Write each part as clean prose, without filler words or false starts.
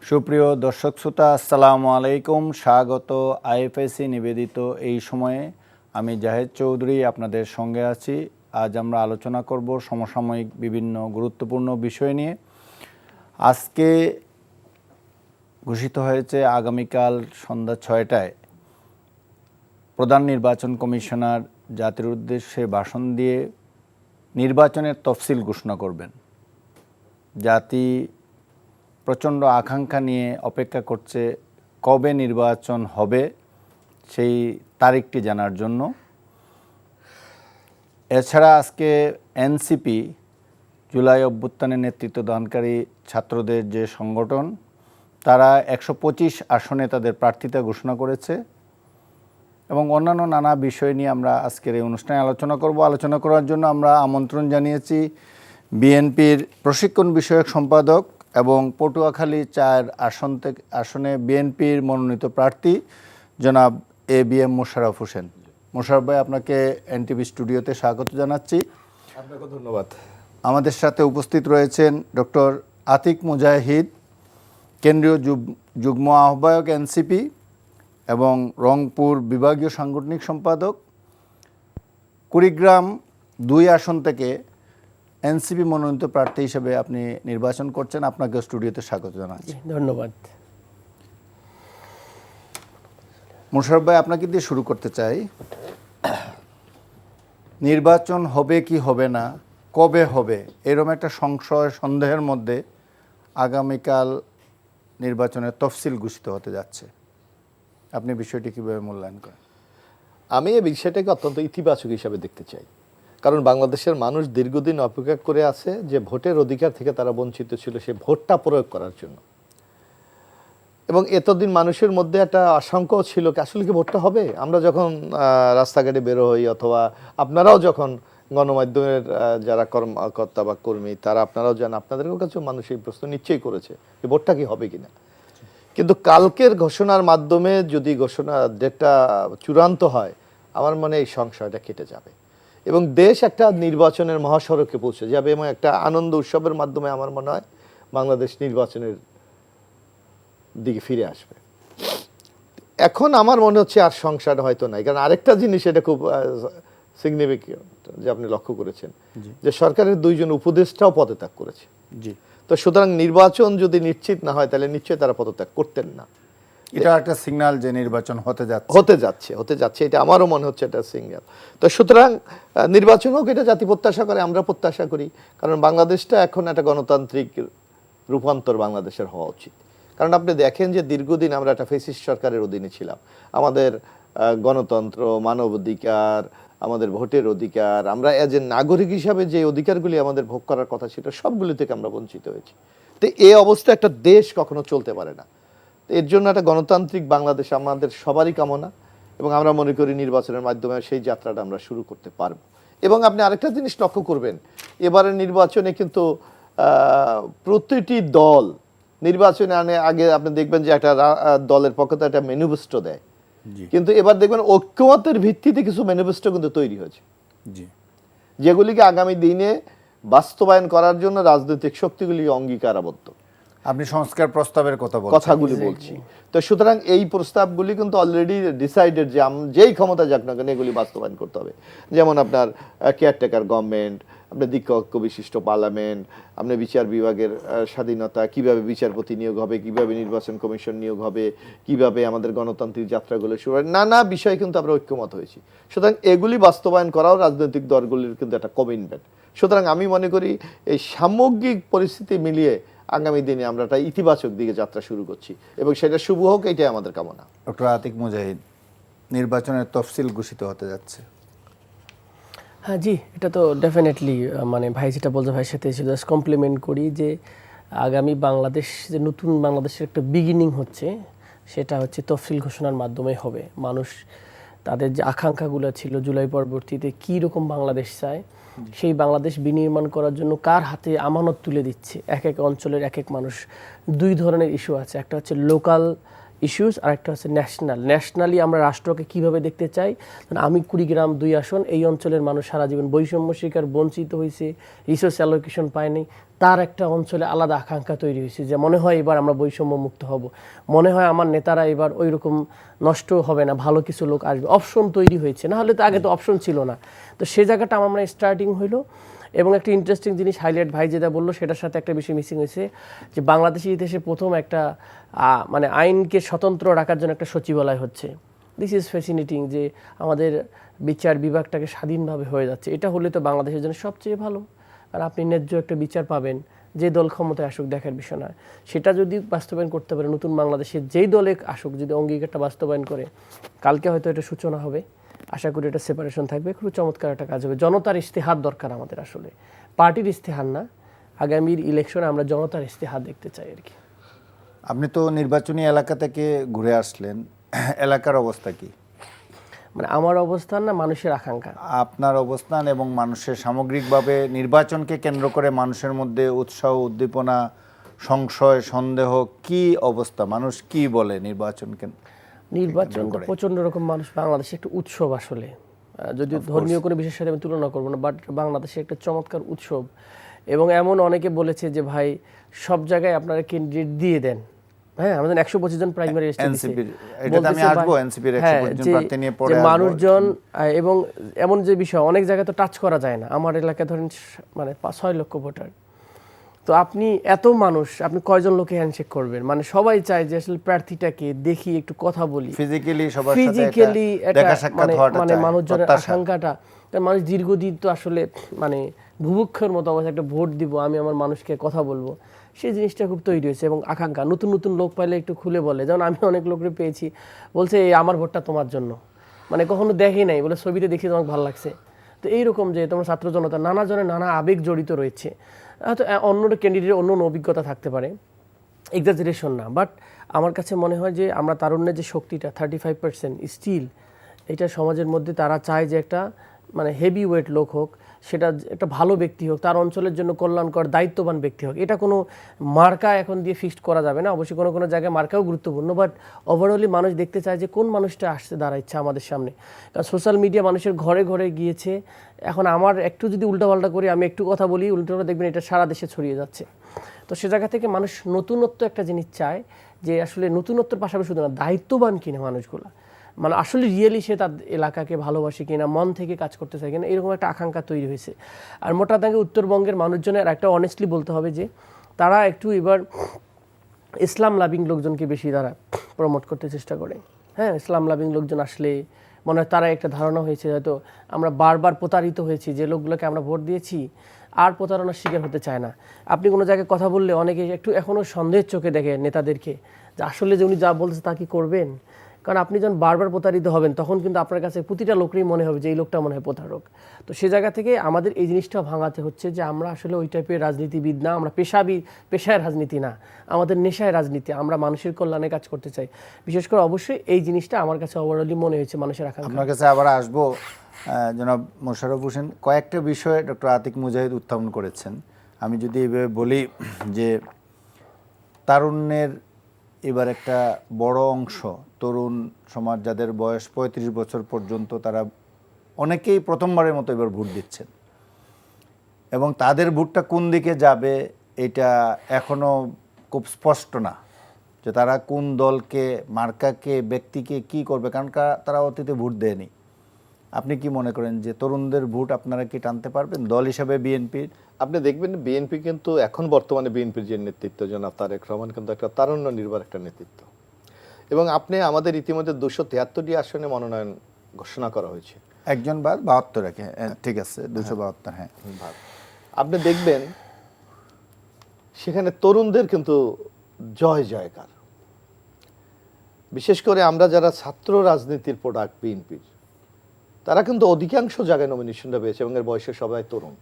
সুপ্রিয় দর্শক শ্রোতা, আসসালামু আলাইকুম। স্বাগত আইএফএসি নিবেদিত এই সময়ে। আমি জাহেদ চৌধুরী আপনাদের সঙ্গে আছি। আজ আমরা আলোচনা করব সমসাময়িক বিভিন্ন গুরুত্বপূর্ণ বিষয় নিয়ে। আজকে ঘোষিত হয়েছে আগামীকাল সন্ধ্যা 6টায় প্রধান নির্বাচন কমিশনার জাতির উদ্দেশ্যে ভাষণ দিয়ে নির্বাচনের তফসিল ঘোষণা করবেন। জাতি প্রচণ্ড আকাঙ্ক্ষা নিয়ে অপেক্ষা করছে কবে নির্বাচন হবে সেই তারিখটি জানার জন্য। এছাড়া আজকে এনসিপি, জুলাই অভ্যুত্থানের নেতৃত্ব দানকারী ছাত্রদের যে সংগঠন, তারা 125 আসনে তাদের প্রার্থিতা ঘোষণা করেছে এবং অন্যান্য নানা বিষয় নিয়ে আমরা আজকের এই অনুষ্ঠানে আলোচনা করব। আলোচনা করার জন্য আমরা আমন্ত্রণ জানিয়েছি বিএনপির প্রশিক্ষণ বিষয়ক সম্পাদক এবং পটুয়াখালী 4 আসনে বিএনপির মনোনীত প্রার্থী জনাব এবিএম মোশাররফ হোসেন। মোশাররফ ভাই, আপনাকে এনটিভি স্টুডিওতে স্বাগত জানাচ্ছি। আপনাকে ধন্যবাদ। আমাদের সাথে উপস্থিত রয়েছেন ডক্টর আতিক মুজাহিদ, কেন্দ্রীয় যুগ্ম আহ্বায়ক এনসিপি এবং রংপুর বিভাগীয় সাংগঠনিক সম্পাদক। কুড়িগ্রাম 2 আসন থেকে এনসিপি মনোনীত প্রার্থী হিসেবে আপনি নির্বাচন করছেন। আপনাকে স্টুডিওতে স্বাগত জানাচ্ছি। ধন্যবাদ। মোশাররফ ভাই, আপনাকে দিয়ে শুরু করতে চাই। নির্বাচন হবে কি হবে না, কবে হবে, এরকম একটা সংশয় সন্দেহের মধ্যে আগামীকাল নির্বাচনের তফসিল ঘোষিত হতে যাচ্ছে। আপনি বিষয়টি কীভাবে মূল্যায়ন করেন? আমি এই বিষয়টাকে অত্যন্ত ইতিবাচক হিসাবে দেখতে চাই, কারণ বাংলাদেশের মানুষ দীর্ঘদিন অপেক্ষা করে আছে যে ভোটের অধিকার থেকে তারা বঞ্চিত ছিল, সে ভোটটা প্রয়োগ করার জন্য। এবং এতদিন মানুষের মধ্যে একটা আশঙ্কাও ছিল আসলে কি ভোটটা হবে। আমরা যখন রাস্তাঘাটে বেরো হই, অথবা আপনারাও যখন গণমাধ্যমের যারা কর্মকর্তা বা কর্মী, তারা আপনারাও জান, আপনাদের কাছেও মানুষ এই প্রশ্ন নিশ্চয়ই করেছে যে ভোটটা কি হবে কিনা। কিন্তু কালকের ঘোষণার মাধ্যমে যদি ঘোষণা ডেটটা চূড়ান্ত হয়, আমার মনে এই সংশয়টা কেটে যাবে এবং দেশ একটা নির্বাচনের মহাসড়কে পৌঁছে যাবে এবং একটা আনন্দ উৎসবের মাধ্যমে আমার মনে হয় বাংলাদেশ নির্বাচনের দিকে ফিরে আসবে। এখন আমার মনে হচ্ছে আর সংশয় হয়তো নাই, কারণ আরেকটা জিনিস এটা খুব সিগনিফিকেন্ট যে আপনি লক্ষ্য করেছেন যে সরকারের 2 জন উপদেষ্টাও পদত্যাগ করেছে। জি। তো সুতরাং নির্বাচন যদি নিশ্চিত না হয়, তাহলে নিশ্চয়ই তারা পদত্যাগ করতেন না। এটা একটা সিগন্যাল যে নির্বাচন হতে যাচ্ছে এটা আমারও মনে হচ্ছে এটা সিগন্যাল। তো সুতরাং নির্বাচন হোক, এটা জাতি প্রত্যাশা করে, আমরা প্রত্যাশা করি, কারণ বাংলাদেশটা এখন একটা গণতান্ত্রিক রূপান্তর বাংলাদেশের হওয়া উচিত। কারণ আপনি দেখেন যে দীর্ঘদিন আমরা একটা ফ্যাসিস্ট সরকারের অধীনে ছিলাম। আমাদের গণতন্ত্র, মানবাধিকার, আমাদের ভোটের অধিকার, আমরা এজ এ নাগরিক হিসাবে যে অধিকারগুলি আমাদের ভোগ করার কথা ছিল, সবগুলি থেকে আমরা বঞ্চিত হয়েছি। তো এই অবস্থা একটা দেশ কখনো চলতে পারে না। এর জন্য একটা গণতান্ত্রিক বাংলাদেশ আমাদের সবারই কামনা এবং আমরা মনে করি নির্বাচনের মাধ্যমে সেই যাত্রাটা আমরা শুরু করতে পারব। এবং আপনি আরেকটা জিনিস লক্ষ্য করবেন, এবারের নির্বাচনে কিন্তু প্রতিটি দল নির্বাচনে আগে আপনি দেখবেন যে একটা দলের পক্ষ থেকে একটা ম্যানিফেস্টো দেয়, কিন্তু এবার দেখবেন ঐক্যমতের ভিত্তিতে কিছু ম্যানিফেস্টো কিন্তু তৈরি হয়েছে, যেগুলিকে আগামী দিনে বাস্তবায়ন করার জন্য রাজনৈতিক শক্তিগুলি অঙ্গীকারাবদ্ধ। আপনি সংস্কার প্রস্তাবের কথাগুলি বলছি। তো সুতরাং এই প্রস্তাবগুলি কিন্তু অলরেডি ডিসাইডেড যে যেই ক্ষমতা যাক না কেন এগুলি বাস্তবায়ন করতে হবে। যেমন আপনার কেয়ারটেকার গভর্নমেন্ট, আপনার দীক্ষক বিশিষ্ট পার্লামেন্ট, আপনার বিচার বিভাগের স্বাধীনতা, কিভাবে বিচারপতি নিয়োগ হবে, কিভাবে নির্বাচন কমিশন নিয়োগ হবে, কিভাবে আমাদের গণতান্ত্রিক যাত্রাগুলো শুরু হয়, নানা বিষয়ে কিন্তু আমরা ঐক্যমত হয়েছি। সুতরাং এগুলি বাস্তবায়ন করাও রাজনৈতিক দলগুলির কিন্তু একটা কমিটমেন্ট। সুতরাং আমি মনে করি এই সামগ্রিক পরিস্থিতি মিলিয়ে আগামী দিনে আমরা একটা ইতিবাচক দিকে যাত্রা শুরু করছি এবং সেটা শুভ হোক, এটাই আমাদের কামনা। ডক্টর আতিক মুজাহিদ, নির্বাচনের তফসিল ঘোষিত হতে যাচ্ছে। হ্যাঁ জি, এটা তো ডেফিনেটলি মানে ভাই যেটা বলছে, ভাইয়ের সাথে জাস্ট কমপ্লিমেন্ট করি যে আগামী বাংলাদেশ যে নতুন বাংলাদেশের একটা বিগিনিং হচ্ছে, সেটা হচ্ছে তফসিল ঘোষণার মাধ্যমে হবে। মানুষ তাদের যে আকাঙ্ক্ষাগুলো ছিল জুলাই পরবর্তীতে কী রকম বাংলাদেশ চায়, সেই বাংলাদেশ বিনির্মাণ করার জন্য কার হাতে আমানত তুলে দিচ্ছে। এক এক অঞ্চলের এক এক মানুষ 2 ধরনের ইস্যু আছে। একটা হচ্ছে লোকাল ইস্যুস, আর একটা হচ্ছে ন্যাশনালি আমরা রাষ্ট্রকে কিভাবে দেখতে চাই। আমি কুড়িগ্রাম 2 আসন, এই অঞ্চলের মানুষ সারা জীবন বৈষম্য শিকার, বঞ্চিত হয়েছে, রিসোর্স অ্যালোকেশন পায়নি, তার একটা অঞ্চলে আলাদা আকাঙ্ক্ষা তৈরি হয়েছে যে মনে হয় এবার আমরা বৈষম্য মুক্ত হব, মনে হয় আমার নেতারা এবার ওই রকম নষ্ট হবে না, ভালো কিছু লোক আসবে, অপশন তৈরি হয়েছে। না হলে তো আগে তো অপশন ছিল না। তো সে জায়গাটা আমার স্টার্টিং হইলো। এবং একটা ইন্টারেস্টিং জিনিস হাইলাইট ভাই যেটা বললো সেটার সাথে একটা বিষয় মিসিং হয়েছে, যে বাংলাদেশের ইতিহাসে প্রথম একটা মানে আইনকে স্বতন্ত্র রাখার জন্য একটা সচিবালয় হচ্ছে। দিস ইজ ফ্যাসিনেটিং, যে আমাদের বিচার বিভাগটাকে স্বাধীনভাবে হয়ে যাচ্ছে। এটা হলে তো বাংলাদেশের জন্য সবচেয়ে ভালো, আর আপনি ন্যায্য একটা বিচার পাবেন, যে দল ক্ষমতায় আসুক দেখার বিষয় নয়। সেটা যদি বাস্তবায়ন করতে পারে নতুন বাংলাদেশের যেই দলে আসুক, যদি অঙ্গীকারটা বাস্তবায়ন করে, কালকে হয়তো এটা সূচনা হবে। আশা করি এটা সেপারেশন থাকবে, খুব চমৎকার একটা কাজ হবে। জনতার ইস্তেহার দরকার আমাদের, আসলে পার্টির ইস্তেহার না। আগামীর ইলেকশনে আমরা জনতার ইস্তেহার দেখতে চাই আর কি। আপনি তো নির্বাচনী এলাকা থেকে ঘুরে আসলেন, এলাকার অবস্থা কি? মানে আমার অবস্থান না মানুষের আকাঙ্ক্ষা? আপনার অবস্থান এবং মানুষের সামগ্রিকভাবে নির্বাচনকে কেন্দ্র করে মানুষের মধ্যে উৎসাহ, উদ্দীপনা, সংশয়, সন্দেহ, কি অবস্থা? মানুষ কি বলে নির্বাচনকে? নির্বাচন তো প্রচণ্ড রকম মানুষ, বাংলাদেশে একটা উৎসব আসলে, যদি ধর্মীয় কোনো বিশেষের সাথে আমি তুলনা করবো না, বাট বাংলাদেশে একটা চমৎকার উৎসব। এবং এমন অনেকে বলেছে যে ভাই সব জায়গায় আপনারা ক্যান্ডিডেট দিয়ে দেন। হ্যাঁ, আমাদের 125 জন প্রাইমারি মানুষজন, এবং এমন যে বিষয় অনেক জায়গায় তো টাচ করা যায় না। আমার এলাকায় ধরেন মানে 6 লক্ষ ভোটার, তো আপনি এত মানুষ, আপনি কয়জন লোকে হ্যান্ডশেক করবেন? মানে সবাই চায় যে আসলে প্রার্থীটাকে দেখি, একটু কথা বলি, ফিজিক্যালি মানে মানুষজনের আকাঙ্ক্ষাটা। মানুষ দীর্ঘদিন তো আসলে মানে ভুভুক্ষের মতো অবস্থা, একটা ভোট দিব, আমি আমার মানুষকে কথা বলবো, সেই জিনিসটা খুব তৈরি হয়েছে। এবং আকাঙ্ক্ষা, নতুন নতুন লোক পাইলে একটু খুলে বলে, যেমন আমি অনেক লোককে পেয়েছি বলছে এই আমার ভোটটা তোমার জন্য, মানে কখনো দেখি নাই, বলে ছবিতে দেখি তোমাকে ভালো লাগছে। তো এইরকম যে তোমার ছাত্র জনতা নানা জনের নানা আবেগ জড়িত রয়েছে। হয়তো অন্য ক্যান্ডিডেটের অন্য অভিজ্ঞতা থাকতে পারে, এক্সাজারেশন না, বাট আমার কাছে মনে হয় যে আমরা তারুণ্যের যে শক্তিটা 35% স্টিল, এটা সমাজের মধ্যে তারা চায় যে একটা মানে হেভি ওয়েট লোক হোক, সেটা একটা ভালো ব্যক্তি হোক, তার অঞ্চলের জন্য কল্যাণকর দায়িত্ববান ব্যক্তি হোক। এটা কোনো মার্কা এখন দিয়ে ফিক্সড করা যাবে না, অবশ্যই কোনো কোনো জায়গায় মার্কাও গুরুত্বপূর্ণ, বাট ওভারঅলি মানুষ দেখতে চায় যে কোন মানুষটা আসছে দাঁড়াচ্ছে আমাদের সামনে। কারণ সোশ্যাল মিডিয়া মানুষের ঘরে ঘরে গিয়েছে, এখন আমার একটু যদি উল্টাপাল্টা করি, আমি একটু কথা বলি, উল্টোটা দেখবেন এটা সারা দেশে ছড়িয়ে যাচ্ছে। তো সে জায়গা থেকে মানুষ নতুনত্ব একটা জিনিস চায়, যে আসলে নতুনত্বের পাশাপাশি শুধু না, দায়িত্ববান কিনা মানুষগুলা, মানে আসলে রিয়েলি সে তার এলাকাকে ভালোবাসে কিনা, মন থেকে কাজ করতে চায় কিনা, এরকম একটা আকাঙ্ক্ষা তৈরি হয়েছে। আর মোটা দাগে উত্তরবঙ্গের মানুষজনের একটা অনেস্টলি বলতে হবে যে তারা একটু এবার ইসলাম লাভিং লোকজনকে বেশি তারা প্রমোট করতে চেষ্টা করে। হ্যাঁ, ইসলাম লাভিং লোকজন আসলে মনে হয় তারা একটা ধারণা হয়েছে, হয়তো আমরা বারবার প্রতারিত হয়েছি, যে লোকগুলোকে আমরা ভোট দিয়েছি আর প্রতারণার শিকার হতে চায় না। আপনি কোনো জায়গায় কথা বললে অনেকে একটু এখনও সন্দেহের চোখে দেখে নেতাদেরকে, যে আসলে যে উনি যা বলছে তা কি করবেন। কারণ আপনি যখন বারবার প্রতারিত হবেন, তখন কিন্তু আপনার কাছে প্রতিটা লোকেরই মনে হবে যে এই লোকটা মনে হয় প্রতারক। তো সে জায়গা থেকে আমাদের এই জিনিসটা ভাঙাতে হচ্ছে, যে আমরা আসলে ওই টাইপের রাজনীতিবিদ না, আমরা পেশায় রাজনীতি না, আমাদের নেশায় রাজনীতি, আমরা মানুষের কল্যাণে কাজ করতে চাই। বিশেষ করে অবশ্যই এই জিনিসটা আমার কাছে ওভারঅলি মনে হয়েছে মানুষের আকাঙ্ক্ষা। আপনার কাছে আবার আসবো জনাব মোশাররফ হোসেন, কয়েকটা বিষয়ে ডক্টর আতিক মুজাহিদ উত্থাপন করেছেন। আমি যদি এইভাবে বলি যে তারুণ্যের এবার একটা বড় অংশ তরুণ সমাজ, যাদের বয়স 35 বছর পর্যন্ত, তারা অনেকেই প্রথমবারের মতো এবার ভোট দিচ্ছেন, এবং তাদের ভোটটা কোন দিকে যাবে এটা এখনও খুব স্পষ্ট না, যে তারা কোন দলকে, মার্কাকে, ব্যক্তিকে কি করবে, কারণ তারা অতীতে ভোট দেয়নি। আপনি কি মনে করেন যে তরুণদের ভোট আপনারা কি টানতে পারবেন দল হিসাবে বিএনপির? আপনি দেখবেন বিএনপি কিন্তু এখন বর্তমানে বিএনপির যে নেতৃত্ব, জনাব তারেক রহমান, কিন্তু একটা তারুণ্য নির্ভর একটা নেতৃত্ব। এবং আপনি আমাদের ইতিমধ্যে 273টি আসনে মনোনয়ন ঘোষণা করা হয়েছে, একজন বাদ 72, ঠিক আছে 272, হ্যাঁ। আপনি দেখবেন সেখানে তরুণদের কিন্তু জয় জয়কার। বিশেষ করে আমরা যারা ছাত্র রাজনীতির প্রোডাক্ট বিএনপির, তারা কিন্তু অধিকাংশ জায়গায় নমিনেশনটা পেয়েছে, এবং এর বয়সে সবাই তরুণ।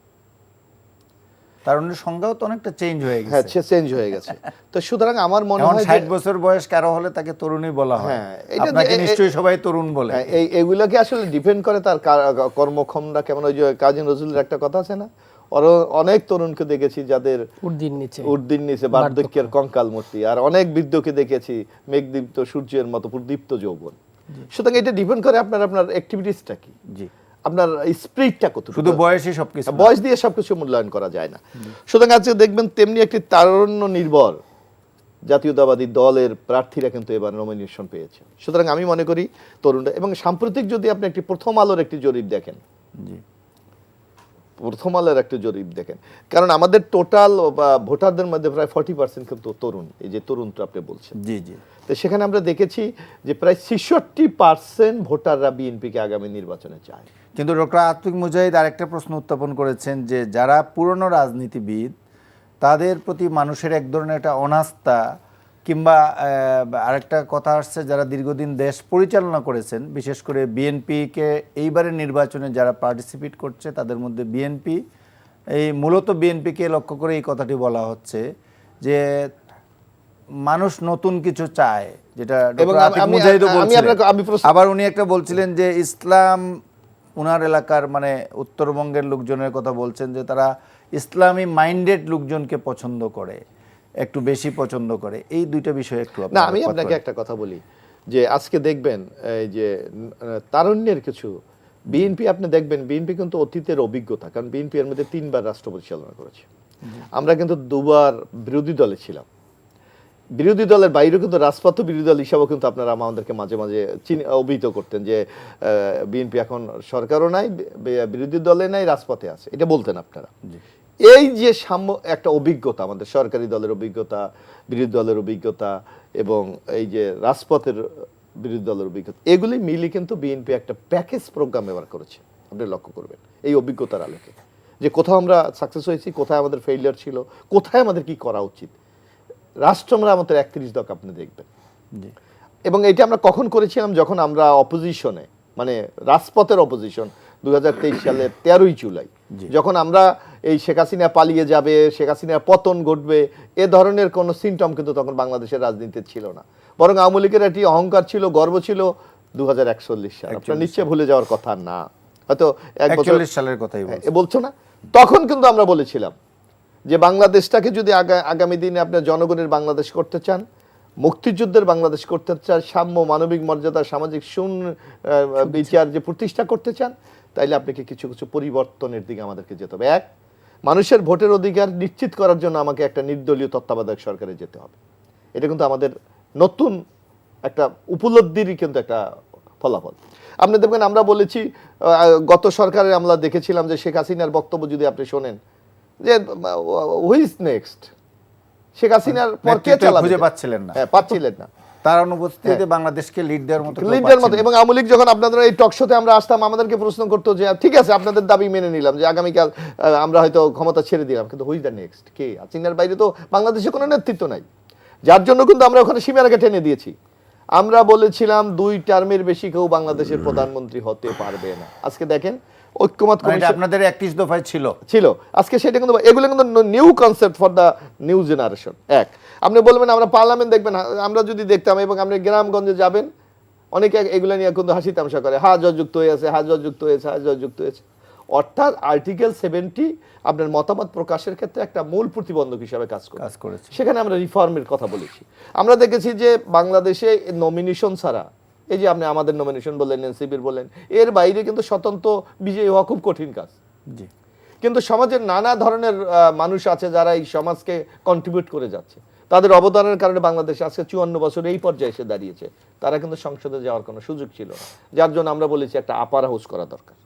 তারুণ্যের সংজ্ঞাও তো অনেকটা চেঞ্জ হয়ে গেছে। হ্যাঁ, চেঞ্জ হয়ে গেছে। তো সুতরাং আমার মনে হয় 60 বছর বয়স কারো হলে তাকে তরুণই বলা হয়। হ্যাঁ, আপনাকে নিশ্চয়ই সবাই তরুণ বলে। এইগুলোকে আসলে ডিপেন্ড করে তার কর্মক্ষমতা কেমন। ওই যে কাজী নজরুলের একটা কথা আছে না, অনেক তরুণকে দেখেছি যাদের উর্দির নিচে বার্ধক্যের কঙ্কাল মূর্তি, আর অনেক বৃদ্ধকে দেখেছি মেঘদীপ্ত সূর্যের মতো প্রদীপ্ত যৌবন। সুতরাং এটা ডিপেন্ড করে আপনার অ্যাক্টিভিটিসটা কি, জি, আপনার স্পিরিটটা কত। শুধু বয়সই সবকিছু, বয়স দিয়ে সবকিছু মূল্যায়ন করা যায় না। সুতরাং আজকে দেখবেন তেমনি একটি তারুণ্য নির্ভর জাতীয়তাবাদী দলের প্রার্থীরা কিন্তু এবার নমিনেশন পেয়েছে। সুতরাং আমি মনে করি তরুণরা, এবং সাম্প্রতিক যদি আপনি একটি প্রথম আলোর একটি জরিপ দেখেন, জি, প্রথম আলোর একটি জরিপ দেখেন, কারণ আমাদের টোটাল ভোটারদের মধ্যে প্রায় 40% কিন্তু তরুণ, এই যে তরুণটা আপনি বলছেন, জি, জি। তো সেখানে আমরা দেখেছি যে প্রায় 66% ভোটাররা বিএনপিকে আগামী নির্বাচনে চায়। কিন্তু ডক্টর আতিক মুজাহিদ আরেকটা প্রশ্ন উত্থাপন করেছেন যে যারা পুরনো রাজনীতিবিদ তাদের প্রতি মানুষের এক ধরনের একটা অনাস্থা, কিংবা আরেকটা কথা আসছে যারা দীর্ঘদিন দেশ পরিচালনা করেছেন, বিশেষ করে বিএনপিকে এইবারের নির্বাচনে যারা পার্টিসিপেট করছে তাদের মধ্যে বিএনপি, এই মূলত বিএনপিকে লক্ষ্য করে এই কথাটি বলা হচ্ছে যে মানুষ নতুন কিছু চায়, যেটা ডক্টর আতিক মুজাহিদও বলছিলেন। আবার উনি একটা বলছিলেন যে ইসলাম, উনার এলাকার মানে উত্তরবঙ্গের লোকজনের কথা বলছেন যে তারা ইসলামী মাইন্ডেড লোকজনকে পছন্দ করে, একটু বেশি পছন্দ করে। এই দুইটা বিষয় একটু না, আমি আপনাকে একটা কথা বলি যে আজকে দেখবেন এই যে তারুণ্যের কিছু বিএনপি, আপনি দেখবেন বিএনপি কিন্তু অতীতের অভিজ্ঞতা, কারণ বিএনপি এর মধ্যে 3 বার রাষ্ট্র পরিচালনা করেছে। আমরা কিন্তু 2 বার বিরোধী দলে ছিলাম। বিরোধী দলের বাইরেও কিন্তু রাজপথ বিরোধী দল হিসাবেও কিন্তু আপনারা আমাদেরকে মাঝে মাঝে অভিহিত করতেন যে বিএনপি এখন সরকারও নাই, বিরোধী দলে নাই, রাজপথে আছে, এটা বলতেন আপনারা। এই যে সাম্য একটা অভিজ্ঞতা, আমাদের সরকারি দলের অভিজ্ঞতা, বিরোধী দলের অভিজ্ঞতা এবং এই যে রাজপথের বিরোধী দলের অভিজ্ঞতা, এগুলি মিলি কিন্তু বিএনপি একটা প্যাকেজ প্রোগ্রাম ব্যবহার করেছে। আপনি লক্ষ্য করবেন এই অভিজ্ঞতার আলোকে যে কোথাও আমরা সাকসেস হয়েছি, কোথায় আমাদের ফেইলিয়ার ছিল, কোথায় আমাদের কি করা উচিত। রাষ্ট্র আমাদের 31 দক আপনি দেখবেন, এবং এটা আমরা কখন করেছিলাম, যখন আমরা অপোজিশনে, মানে রাজপথের অপোজিশন 2023 সালের 13ই জুলাই, যখন আমরা এই শেখ হাসিনা পালিয়ে যাবে, শেখ হাসিনার পতন ঘটবে, এ ধরনের কোনো সিমটম কিন্তু তখন বাংলাদেশের রাজনীতিতে ছিল না। বরং আওয়ামী লীগের একটি অহংকার ছিল, গর্ব ছিল 2041 সাল, আপনার নিশ্চয় ভুলে যাওয়ার কথা না, হয়তো 41 সালের কথাই বলছো না। তখন কিন্তু আমরা বলেছিলাম যে বাংলাদেশটাকে যদি আগামী দিনে আপনার জনগণের বাংলাদেশ করতে চান, মুক্তিযুদ্ধের বাংলাদেশ করতে চান, সাম্য, মানবিক মর্যাদা, সামাজিক বিচার যে প্রতিষ্ঠা করতে চান, তাইলে আপনাকে কিছু কিছু পরিবর্তনের দিকে আমাদেরকে যেতে হবে। 1, মানুষের ভোটের অধিকার নিশ্চিত করার জন্য আমাকে একটা নির্দলীয় তত্ত্বাবধায়ক সরকারে যেতে হবে। এটা কিন্তু আমাদের নতুন একটা উপলব্ধিরই কিন্তু একটা ফলাফল। আপনি দেখবেন আমরা বলেছি, গত সরকারে আমরা দেখেছিলাম যে শেখ হাসিনার বক্তব্য যদি আপনি শোনেন যে হুইজ নেক্সট, শেখ হাসিনার পর কে চালাবে, খুঁজে পাচ্ছিলেন না, পাচ্ছিলেন না, তার অনুপস্থিতিতে বাংলাদেশকে লিড দেওয়ার মতো এবং আওয়ামী লীগ যখন আপনাদের এই টক শোতে আমরা আসতাম, আমাদেরকে প্রশ্ন করতো যে ঠিক আছে আপনাদের দাবি মেনে নিলাম যে আগামীকাল আমরা হয়তো ক্ষমতা ছেড়ে দিলাম, কিন্তু হুইজ দ্য নেক্সট, কে? হাসিনার বাইরে তো বাংলাদেশে কোনো নেতৃত্ব নাই, যার জন্য কিন্তু আমরা ওখানে সীমারেখা টেনে দিয়েছি। আমরা বলেছিলাম 2 টার্মের বেশি কেউ বাংলাদেশের প্রধানমন্ত্রী হতে পারবে না। আজকে দেখেন ঐক্যমত কমিশন আপনাদের 31 দফায় ছিল, আজকে সেটা কিন্তু, এগুলো কিন্তু new concept for the new generation. আপনি বলবেন আমরা পার্লামেন্ট দেখবেন, আমরা যদি দেখতাম, এবং আপনি গ্রামগঞ্জে যাবেন, অনেকে এগুলো নিয়ে কিন্তু হাসি তামাশা করে, জজ যুক্ত হয়েছে, জজ যুক্ত হয়েছে, জজ যুক্ত হয়েছে। অর্থাৎ আর্টিকেল 70 আপনার মতামত প্রকাশের ক্ষেত্রে একটা মূল প্রতিবন্ধক হিসাবে কাজ করেছে। সেখানে আমরা রিফর্মের কথা বলেছি। আমরা দেখেছি যে বাংলাদেশে নমিনেশন ছাড়া, এই যে আপনি আমাদের নমিনেশন বললেন, এনসিপির বললেন, এর বাইরে কিন্তু স্বতন্ত্র বিজয়ী হওয়া খুব কঠিন কাজ। কিন্তু সমাজের নানা ধরনের মানুষ আছে যারা এই সমাজকে কন্ট্রিবিউট করে যাচ্ছে, তাদের অবদানের কারণে বাংলাদেশ আজকে 54 বছর এই পর্যায়ে এসে দাঁড়িয়েছে। তারা কিন্তু সংসদে যাওয়ার কোনো সুযোগ ছিল না, যার জন্য আমরা বলেছি একটা আপার হাউস করা দরকার।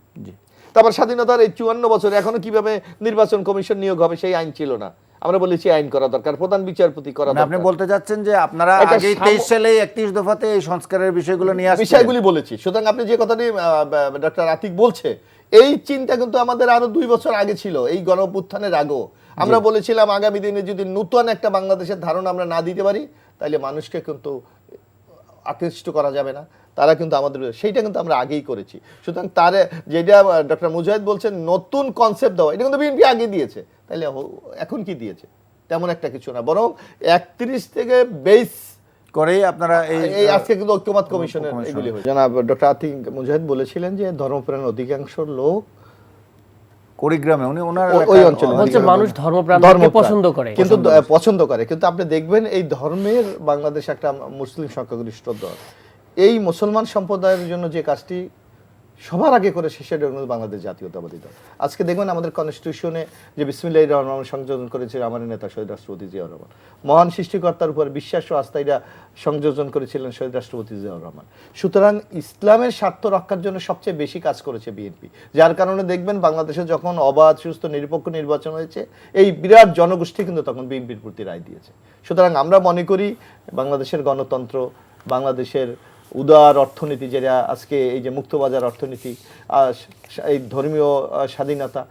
তারপর স্বাধীনতার এই 54 বছর এখনো কিভাবে নির্বাচন কমিশন নিয়োগ হবে সেই আইন ছিল না, আমরা বলেছি আইন করা দরকার, প্রধান বিচারপতি করা দরকার। আপনি বলতে যাচ্ছেন যে আপনারা আগে 23 সালে 31 দফাতে এই সংস্কারের বিষয়গুলো নিয়ে আসছেন, বিষয়গুলি বলেছি। সুতরাং আপনি যে কথাটি ডক্টর আতিক বলছে, এই চিন্তা কিন্তু আমাদের আরো 2 বছর আগে ছিল, এই গণঅভ্যুত্থানের আগেও আমরা বলেছিলাম আগামী দিনে যদি নতুন একটা বাংলাদেশের ধারণা আমরা না দিতে পারি, তাহলে মানুষকে কিন্তু আকৃষ্ট করা যাবে না, তারা কিন্তু আমাদের, সেইটা কিন্তু আমরা আগেই করেছি। সুতরাং তারে যেটা ডক্টর মুজাহিদ বলছেন নতুন কনসেপ্ট দেওয়া, এটা কিন্তু বিএনপি আগে দিয়েছে, তাহলে এখন কি দিয়েছে? তেমন একটা কিছু না, বরং 31 থেকে বেস করেই আপনারা এই আজকে কিন্তু ঐক্যমত কমিশনের এগুলি হয়েছে। জনাব ডক্টর আতিক মুজাহিদ বলেছিলেন যে ধর্মপ্রাণ অধিকাংশ লোক কুড়িগ্রামে উনি ওনার ওই অঞ্চলে বলছে মানুষ ধর্মপ্রাণকে পছন্দ করে, কিন্তু পছন্দ করে, কিন্তু আপনি দেখবেন এই ধর্মের বাংলাদেশ একটা মুসলিম সংখ্যাগরিষ্ঠ দল, এই মুসলমান সম্প্রদায়ের জন্য যে কাজটি সবার আগে করে সেটা হলো বাংলাদেশ জাতীয়তাবাদী দল। আজকে দেখবেন আমাদের কনস্টিটিউশনে যে বিসমিল্লাহির রহমান সংযোজন করেছে আমাদের নেতা শহীদ রাষ্ট্রপতি জিয়াউর রহমান, মহান সৃষ্টিকর্তার উপর বিশ্বাস ও আস্থা এটা সংযোজন করেছিলেন শহীদ রাষ্ট্রপতি জিয়াউর রহমান। সুতরাং ইসলামের স্বার্থ রক্ষার জন্য সবচেয়ে বেশি কাজ করেছে বিএনপি, যার কারণে দেখবেন বাংলাদেশে যখন অবাধ সুস্থ নিরপেক্ষ নির্বাচন হয়েছে এই বিরাট জনগোষ্ঠী কিন্তু তখন বিএনপির প্রতি রায় দিয়েছে। সুতরাং আমরা মনে করি বাংলাদেশের গণতন্ত্র, বাংলাদেশের উদার অর্থনীতি, যেটা আজকে এই যে মুক্তবাজার অর্থনীতি, এই ধর্মীয় স্বাধীনতা,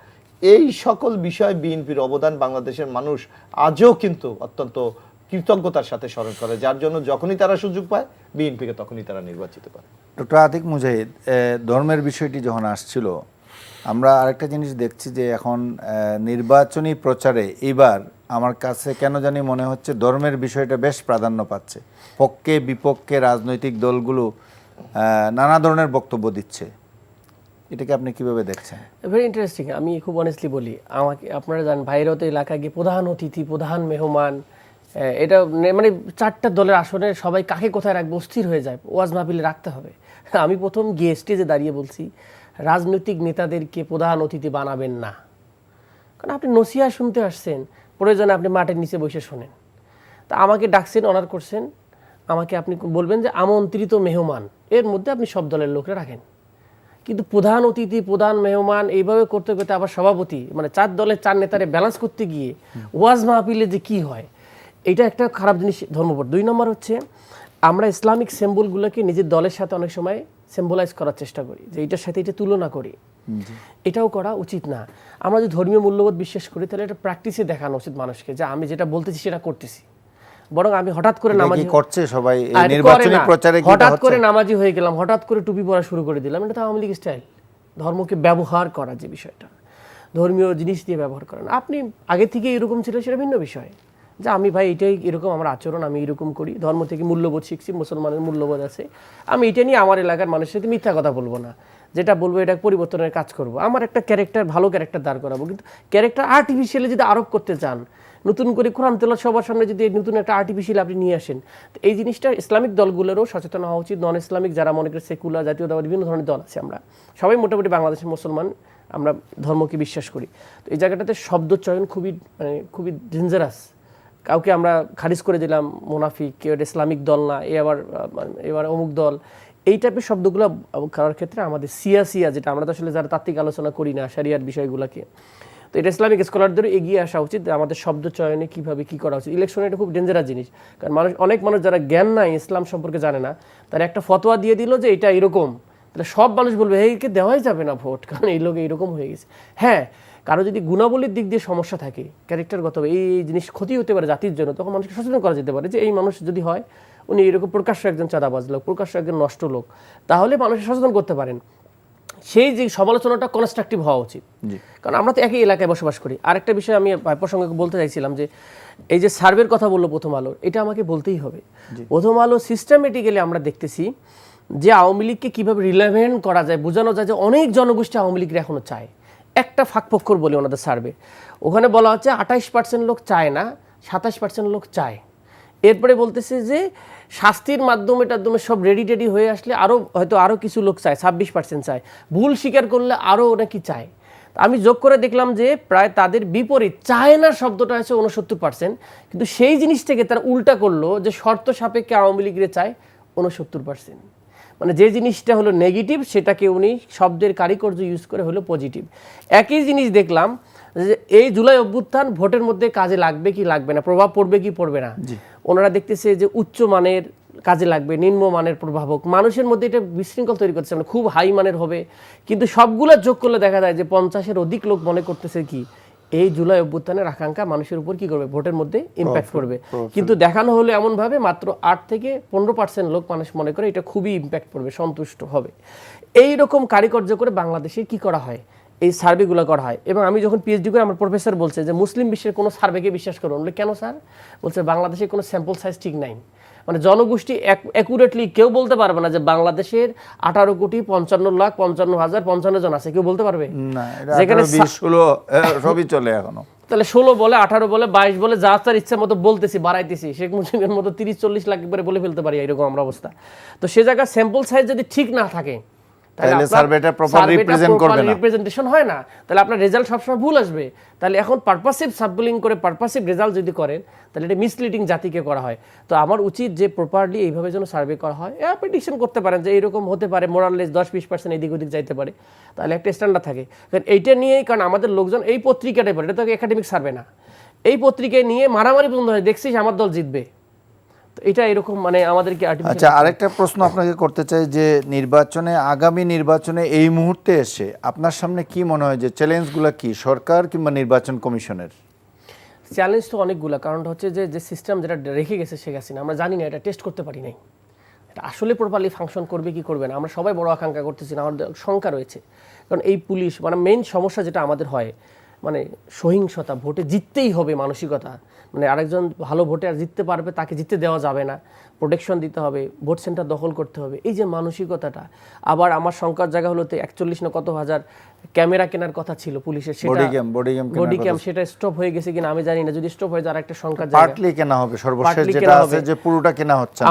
এই সকল বিষয় বিএনপির অবদান বাংলাদেশের মানুষ আজও কিন্তু অত্যন্ত কৃতজ্ঞতার সাথে স্মরণ করে, যার জন্য যখনই তারা সুযোগ পায় বিএনপিকে তখনই তারা নির্বাচিত করে। ডক্টর আতিক মুজাহিদ, ধর্মের বিষয়টি যখন আসছিল, আমরা আরেকটা জিনিস দেখছি যে এখন নির্বাচনী প্রচারে এবার আমার কাছে কেন জানি মনে হচ্ছে ধর্মের বিষয়টা বেশ প্রাধান্য পাচ্ছে। পক্ষে বিপক্ষে রাজনৈতিক দলগুলো নানা ধরনের বক্তব্য দিচ্ছে, এটাকে আপনি কিভাবে দেখছেন? Very interesting. আমি খুব অনেস্টলি বলি, আমাকে আপনারা জানেন ভাইরত এলাকায় গিয়ে প্রধান অতিথি, প্রধান মেহমান, এটা মানে 4টা দলের আসনে সবাই কাকে কোথায় রাখবে অস্থির হয়ে যায়, ওয়াজ মাহফিলে রাখতে হবে। আমি প্রথম গিয়ে স্টেজে দাঁড়িয়ে বলছি রাজনৈতিক নেতাদেরকে প্রধান অতিথি বানাবেন না, কারণ আপনি নসিহা শুনতে আসছেন, প্রয়োজনে আপনি মাঠের নিচে বসে শোনেন। তা আমাকে ডাকছেন, অনার করছেন, আমাকে আপনি বলবেন যে আমন্ত্রিত মেহমান, এর মধ্যে আপনি সব দলের লোকরা রাখেন। কিন্তু প্রধান অতিথি, প্রধান মেহমান এইভাবে করতে করতে আবার সভাপতি, মানে 4 দলের 4 নেতারে ব্যালেন্স করতে গিয়ে ওয়াজ মাহফিলে যে কি হয়, এটা একটা খারাপ জিনিস ধর্মপর। 2 নম্বর হচ্ছে আমরা ইসলামিক সিম্বলগুলোকে নিজের দলের সাথে অনেক সময় সিম্বলাইজ করার চেষ্টা করি, যে এটার সাথে এটা তুলনা করি, এটাও করা উচিত না। আমরা যদি ধর্মীয় মূল্যবোধ বিশ্বাস করি তাহলে এটা প্র্যাকটিসে দেখানো উচিত মানুষকে, যে আমি যেটা বলতেছি সেটা করতেছি। বরং আমি হঠাৎ করে নামাজি করছে সবাই নির্বাচনী প্রচারে, হঠাৎ করে নামাজি হয়ে গেলাম, হঠাৎ করে টুপি পরা শুরু করে দিলাম, এটা তো আওয়ামী লীগ স্টাইল। ধর্মকে ব্যবহার করা, যে বিষয়টা ধর্মীয় জিনিস দিয়ে ব্যবহার করেন, আপনি আগে থেকে এরকম ছিল সেটা ভিন্ন বিষয়, যে আমি ভাই এটাই এরকম আমার আচরণ, আমি এরকম করি, ধর্ম থেকে মূল্যবোধ শিখছি, মুসলমানের মূল্যবোধ আছে, আমি এটা নিয়ে আমার এলাকার মানুষের সাথে মিথ্যা কথা বলবো না, যেটা বলবো এটা পরিবর্তনের কাজ করব, আমার একটা ক্যারেক্টার, ভালো ক্যারেক্টার দাঁড় করাবো। কিন্তু ক্যারেক্টার আর্টিফিশিয়ালি যদি আরোপ করতে চান, নতুন করে কোরআন তেলাওয়াত সবার সামনে যদি নতুন একটা আর্টিফিশিয়াল আপনি নিয়ে আসেন, তো এই জিনিসটা ইসলামিক দলগুলোরও সচেতন হওয়া উচিত। নন ইসলামিক যারা মনে করে সেকুলার, জাতীয়তাবাদী, বিভিন্ন ধরনের দল আছে, আমরা সবাই মোটামুটি বাংলাদেশের মুসলমান, আমরা ধর্মকে বিশ্বাস করি। তো এই জায়গাটাতে শব্দ চয়ন খুবই ডেঞ্জারাস। কাউকে আমরা খারিজ করে দিলাম মুনাফিক, কেউ ইসলামিক দল না, এবার অমুক দল, এই টাইপের শব্দগুলো করার ক্ষেত্রে আমাদের সিয়া যেটা আমরা তো আসলে যারা তাত্ত্বিক আলোচনা করি না শরিয়ার বিষয়গুলোকে, তো এটা ইসলামিক স্কলারদেরও এগিয়ে আসা উচিত আমাদের শব্দ চয়নে কীভাবে কী করা উচিত। ইলেকশনে এটা খুব ডেঞ্জারাস জিনিস, কারণ অনেক মানুষ যারা জ্ঞান নাই, ইসলাম সম্পর্কে জানে না, তারা একটা ফতোয়া দিয়ে দিল যে এটা এরকম, তাহলে সব মানুষ বলবে এইকে দেওয়াই যাবে না ভোট, কারণ এই লোক এইরকম হয়ে গেছে। হ্যাঁ, কারো যদি গুণাবলীর দিক দিয়ে সমস্যা থাকে, ক্যারেক্টারগত এই জিনিস ক্ষতি হতে পারে জাতির জন্য, তখন মানুষকে সচেতন করা যেতে পারে যে এই মানুষ যদি হয় উনি এরকম প্রকাশ্য একজন চাঁদাবাজ লোক, প্রকাশ্য একজন নষ্ট লোক, তাহলে মানুষকে সচেতন করতে পারেন। সেই যে সমালোচনাটা কনস্ট্রাকটিভ হওয়া উচিত, কারণ আমরা তো একই এলাকায় বসবাস করি। আরেকটা বিষয় আমি প্রসঙ্গে বলতে চাইছিলাম, যে এই যে সার্ভের কথা বললো প্রথম আলো, এটা আমাকে বলতেই হবে। প্রথম আলো সিস্টেমেটিক্যালি আমরা দেখতেছি যে আওয়ামী লীগকে কীভাবে রিলেভেন্ট করা যায়, বোঝানো যায় যে অনেক জনগোষ্ঠী আওয়ামী লীগরা এখনও চায়। একটা ফাঁকফোকর বলি ওনাদের সার্ভে, ওখানে বলা হচ্ছে 28% লোক চায় না, 27% লোক চায়। এরপরে বলতেছে যে শাস্তির মাধ্যমে সব রেডি হয়ে আসলে আরও কিছু লোক চায়, 26% চায়, ভুল স্বীকার করলে আরও নাকি চায়। আমি যোগ করে দেখলাম যে প্রায় তাদের বিপরীত, চায় না শব্দটা আছে 69%, কিন্তু সেই জিনিস থেকে তারা উল্টা করলো যে শর্ত সাপেক্ষে আওয়ামী লীগের চায় 69%। মানে যে জিনিসটা হলো নেগেটিভ সেটাকে উনি শব্দের কারিকর্য ইউজ করে হলো পজিটিভ। একই জিনিস দেখলাম যে এই জুলাই অভ্যুত্থান ভোটের মধ্যে কাজে লাগবে কি লাগবে না, প্রভাব পড়বে কি পড়বে না, ওনারা দেখতেছে যে উচ্চ মানের কাজে লাগবে, নিম্ন মানের প্রভাবক, মানুষের মধ্যে এটা বিশৃঙ্খল তৈরি করতেছে, মানে খুব হাই মানের হবে। কিন্তু সবগুলো যোগ করলে দেখা যায় যে 50-এর অধিক লোক মনে করতেছে কি এই জুলাই অভ্যুত্থানের আকাঙ্ক্ষা মানুষের উপর কি করবে, ভোটের মধ্যে ইম্প্যাক্ট করবে। কিন্তু দেখানো হলো এমনভাবে মাত্র 8-15% লোক মানুষ মনে করে এটা খুবই ইম্প্যাক্ট করবে, সন্তুষ্ট হবে। এই রকম কারিকর্য করে বাংলাদেশে কি করা হয়, এই সার্ভেগুলো করা হয়। এবং আমি যখন পিএইচডি করে আমার প্রফেসর বলছে যে মুসলিম বিশ্বের কোনো সার্ভেকে বিশ্বাস করুন, বলে কেন স্যার? বলছে বাংলাদেশে কোনো স্যাম্পল সাইজ ঠিক নাই, মানে জনগোষ্ঠী অ্যাকুরেটলি কেউ বলতে পারবে না যে বাংলাদেশের 18,55,55,055 জন আছে, কেউ বলতে পারবে? না, এটা যেখানে 18, 20, 16 সবই চলে এখনো। তাহলে 16 বলে, 18 বলে, 22 বলে, যা তার ইচ্ছা মতো বলতেছি, বাড়াইতেছি। শেখ মুজিবের মতো 30-40 লাখ একবারে বলে ফেলতে পারি, এরকম আমরা অবস্থা। তো সে জায়গায় স্যাম্পল সাইজ যদি ঠিক না থাকে তাহলে সার্ভেটা প্রপার রিপ্রেজেন্ট করবে না, রিপ্রেজেন্টেশন হয় না, তাহলে আপনার রেজাল্ট সবসময় ভুল আসবে। তাহলে এখন পারপাসিভ সাবলিং করে পারপাসিভ রেজাল্ট যদি করেন তাহলে এটা মিসলিডিং জাতিকে করা হয়। তো আমার উচিত যে প্রপারলি এইভাবে যেন সার্ভে করা হয়। প্রেডিকশন করতে পারেন যে এরকম হতে পারে, মোরাললেস 10-20% এদিক ওদিক যাইতে পারে, তাহলে একটা স্ট্যান্ডার্ড থাকে। কারণ এইটা নিয়েই, কারণ আমাদের লোকজন এই পত্রিকাটাই পড়ে, এটা তো একাডেমিক সার্ভে না, এই পত্রিকায় নিয়ে মারামারি পর্যন্ত হয়, দেখছিস আমার দল জিতবে। তো এটা এরকম মানে আমাদেরকে আচ্ছা, আরেকটা প্রশ্ন আপনাকে করতে চাই যে আগামী নির্বাচনে এই মুহূর্তে এসে আপনার সামনে কি মনে হয় যে চ্যালেঞ্জগুলো কি, সরকার কিংবা নির্বাচন কমিশনের? চ্যালেঞ্জ তো অনেকগুলো, কারণটা হচ্ছে যে সিস্টেম যেটা রেখে গেছে শেখ হাসিনা, আমরা জানি না, এটা টেস্ট করতে পারি নাই, এটা আসলে প্রপারলি ফাংশন করবে কি করবে না। আমরা সবাই বড় আকাঙ্ক্ষা করতেছি না, আমাদের শঙ্কা রয়েছে। কারণ এই পুলিশ মানে মেইন সমস্যা যেটা আমাদের হয়, মানে সহিংসতা, ভোটে জিততেই হবে মানসিকতা, মানে আরেকজন ভালো ভোটে আর জিততে পারবে তাকে জিততে দেওয়া যাবে না, প্রোটেকশন দিতে হবে, ভোট সেন্টার দখল করতে হবে, এই যে মানসিকতাটা। আবার আমার শঙ্কার জায়গা হলো 41 না কত হাজার ক্যামেরা কেনার কথা ছিল পুলিশের, সেটা বডি ক্যাম সেটা স্টপ হয়ে গেছে কিনা আমি জানি না। যদি স্টপ হয়ে যায় একটা শঙ্কার জায়গা, পার্টলি কেনা হবে, সর্বশেষ যেটা আছে যে পুরোটা কেনা হচ্ছে না।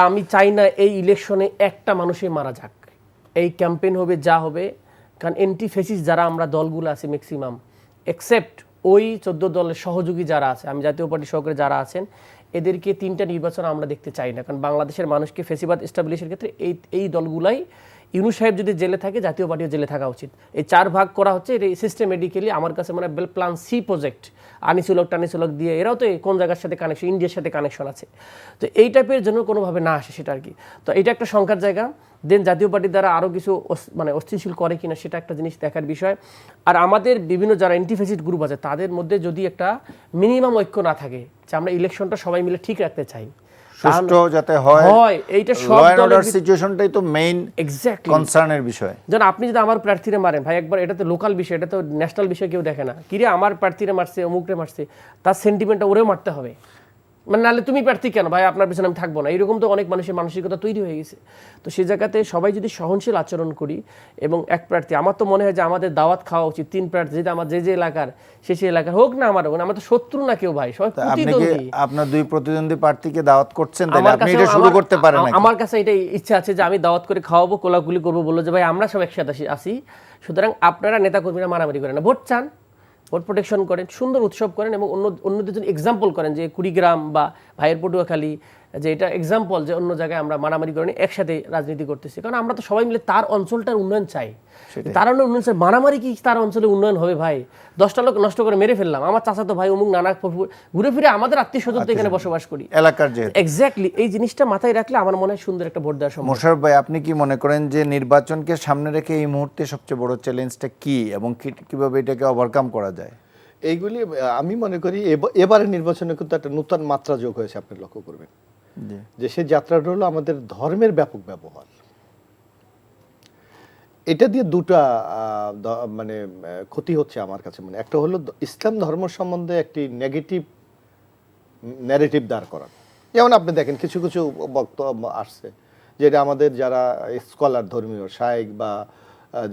আমি চাই না এই ইলেকশনে একটা মানুষই মারা যাক। এই ক্যাম্পেইন হবে যা হবে, কারণ এন্টি ফেসিস যারা আমরা দলগুলো আছে ম্যাক্সিমাম, এক্সেপ্ট ওই 14 দলের সহযোগী যারা আছে, আমি জাতীয় পার্টি সহকারে যারা আছেন, এদেরকে 3টা নির্বাচন আমরা দেখতে চাই না। কারণ বাংলাদেশের মানুষকে ফেসিবাদ এস্টাবলিশের ক্ষেত্রে এই দলগুলাই, ইউনূস সাহেব যদি জেলে থাকে জাতীয় পার্টিও জেলে থাকা উচিত। এই 4 ভাগ করা হচ্ছে, এটা সিস্টেমেটিক্যালি আমার কাছে মানে প্ল্যান সি প্রজেক্ট, টানিসুলক দিয়ে, এরাও তো কোন জায়গার সাথে কানেকশন, ইন্ডিয়ার সাথে কানেকশন আছে। তো এই টাইপের জন্য কোনোভাবে না আসে সেটা আর কি। তো এটা একটা শঙ্কার জায়গা। দেন জাতীয় পার্টির দ্বারা আরও কিছু মানে অস্থিতিশীল করে কিনা সেটা একটা জিনিস দেখার বিষয়। আর আমাদের বিভিন্ন যারা অ্যান্টিফেসিড গ্রুপ আছে তাদের মধ্যে যদি একটা মিনিমাম ঐক্য না থাকে যে আমরা ইলেকশনটা সবাই মিলে ঠিক রাখতে চাই, সুষ্ঠু যাতে হয়, এইটা সব দলের সিচুয়েশনটাই তো মেইন এক্স্যাক্টলি কনসার্নের বিষয়। যেন আপনি যদি আমার প্রার্থীরা মারেন ভাই একবার, এটা তো লোকাল বিষয়, এটা তো ন্যাশনাল বিষয়, কেউ দেখে না। কিরে আমার প্রার্থীরা মারছে, অমুকরে মারছে, তার সেন্টিমেন্টটা ওরেও মারতে হবে, মানে নাহলে তুমি প্রার্থী কেন ভাই, আপনার পিছনে আমি থাকবো না, এরকম তো অনেক মানুষের মানসিকতা তৈরি হয়ে গেছে। তো সেই জায়গাতে সবাই যদি সহনশীল আচরণ করি এবং এক প্রার্থী, আমার তো মনে হয় যে আমাদের দাওয়াত খাওয়া উচিত 3 প্রার্থী, যেটা আমার যে এলাকার সে এলাকার হোক না, আমার হোক না, আমার তো শত্রু না কেউ ভাই, সবাই প্রতিদ্বন্দ্বী। আপনার 2 প্রতিদ্বন্দ্বী প্রার্থীকে দাওয়াত করছেন, তাহলে আপনি এটা শুরু করতে পারেন। আমার কাছে এটা ইচ্ছা আছে যে আমি দাওয়াত করে খাওয়াবো, কোলাকুলি করবো, বললো যে ভাই আমরা সব একসাথে আসি, সুতরাং আপনারা নেতা কর্মীরা মারামারি করেন না, ভোট চান, ভোট প্রোটেকশন করেন, সুন্দর উৎসব করেন এবং অন্যদের জন্য এক্সাম্পল করেন যে কুড়িগ্রাম বা ভাইয়ের পটুয়াখালী, যে এটা এক্সাম্পল যে অন্য জায়গায় আমরা মারামারি করেন, একসাথে রাজনীতি করতেছি। কারণ আমরা তো সবাই মিলে তার অঞ্চলটার উন্নয়ন চাই, তার উন্নয়ন চাই। মারামারি কি তার অঞ্চলে উন্নয়ন হবে ভাই? 10টা লোক নষ্ট করে মেরে ফেললাম, আমার চাচাতো ভাই অমুক নানা ঘুরে ফিরে আমাদের আত্মীয় স্বজন তো এখানে বসবাস করি, এলাকার যে এক্স্যাক্টলি এই জিনিসটা মাথায় রাখলে আমার মনে হয় সুন্দর একটা ভোট দেওয়া সম্ভব। মোশাররফ ভাই, আপনি কি মনে করেন যে নির্বাচনকে সামনে রেখে এই মুহূর্তে সবচেয়ে বড় চ্যালেঞ্জটা কি এবং কিভাবে এটাকে ওভারকাম করা যায়? এইগুলি আমি মনে করি এবারে নির্বাচনে কিন্তু একটা নতুন মাত্রা যোগ হয়েছে, আপনি লক্ষ্য করবেন যে সেই যাত্রাটা হলো আমাদের ধর্মের ব্যাপক ব্যবহার। এটা দিয়ে 2টা মানে ক্ষতি হচ্ছে আমার কাছে মনে। একটা হলো ইসলাম ধর্ম সম্বন্ধে একটি নেগেটিভ ন্যারেটিভ দাঁড় করানো। যেমন আপনি দেখেন কিছু কিছু বক্তব্য আসছে যেটা আমাদের যারা স্কলার, ধর্মীয় শায়েখ বা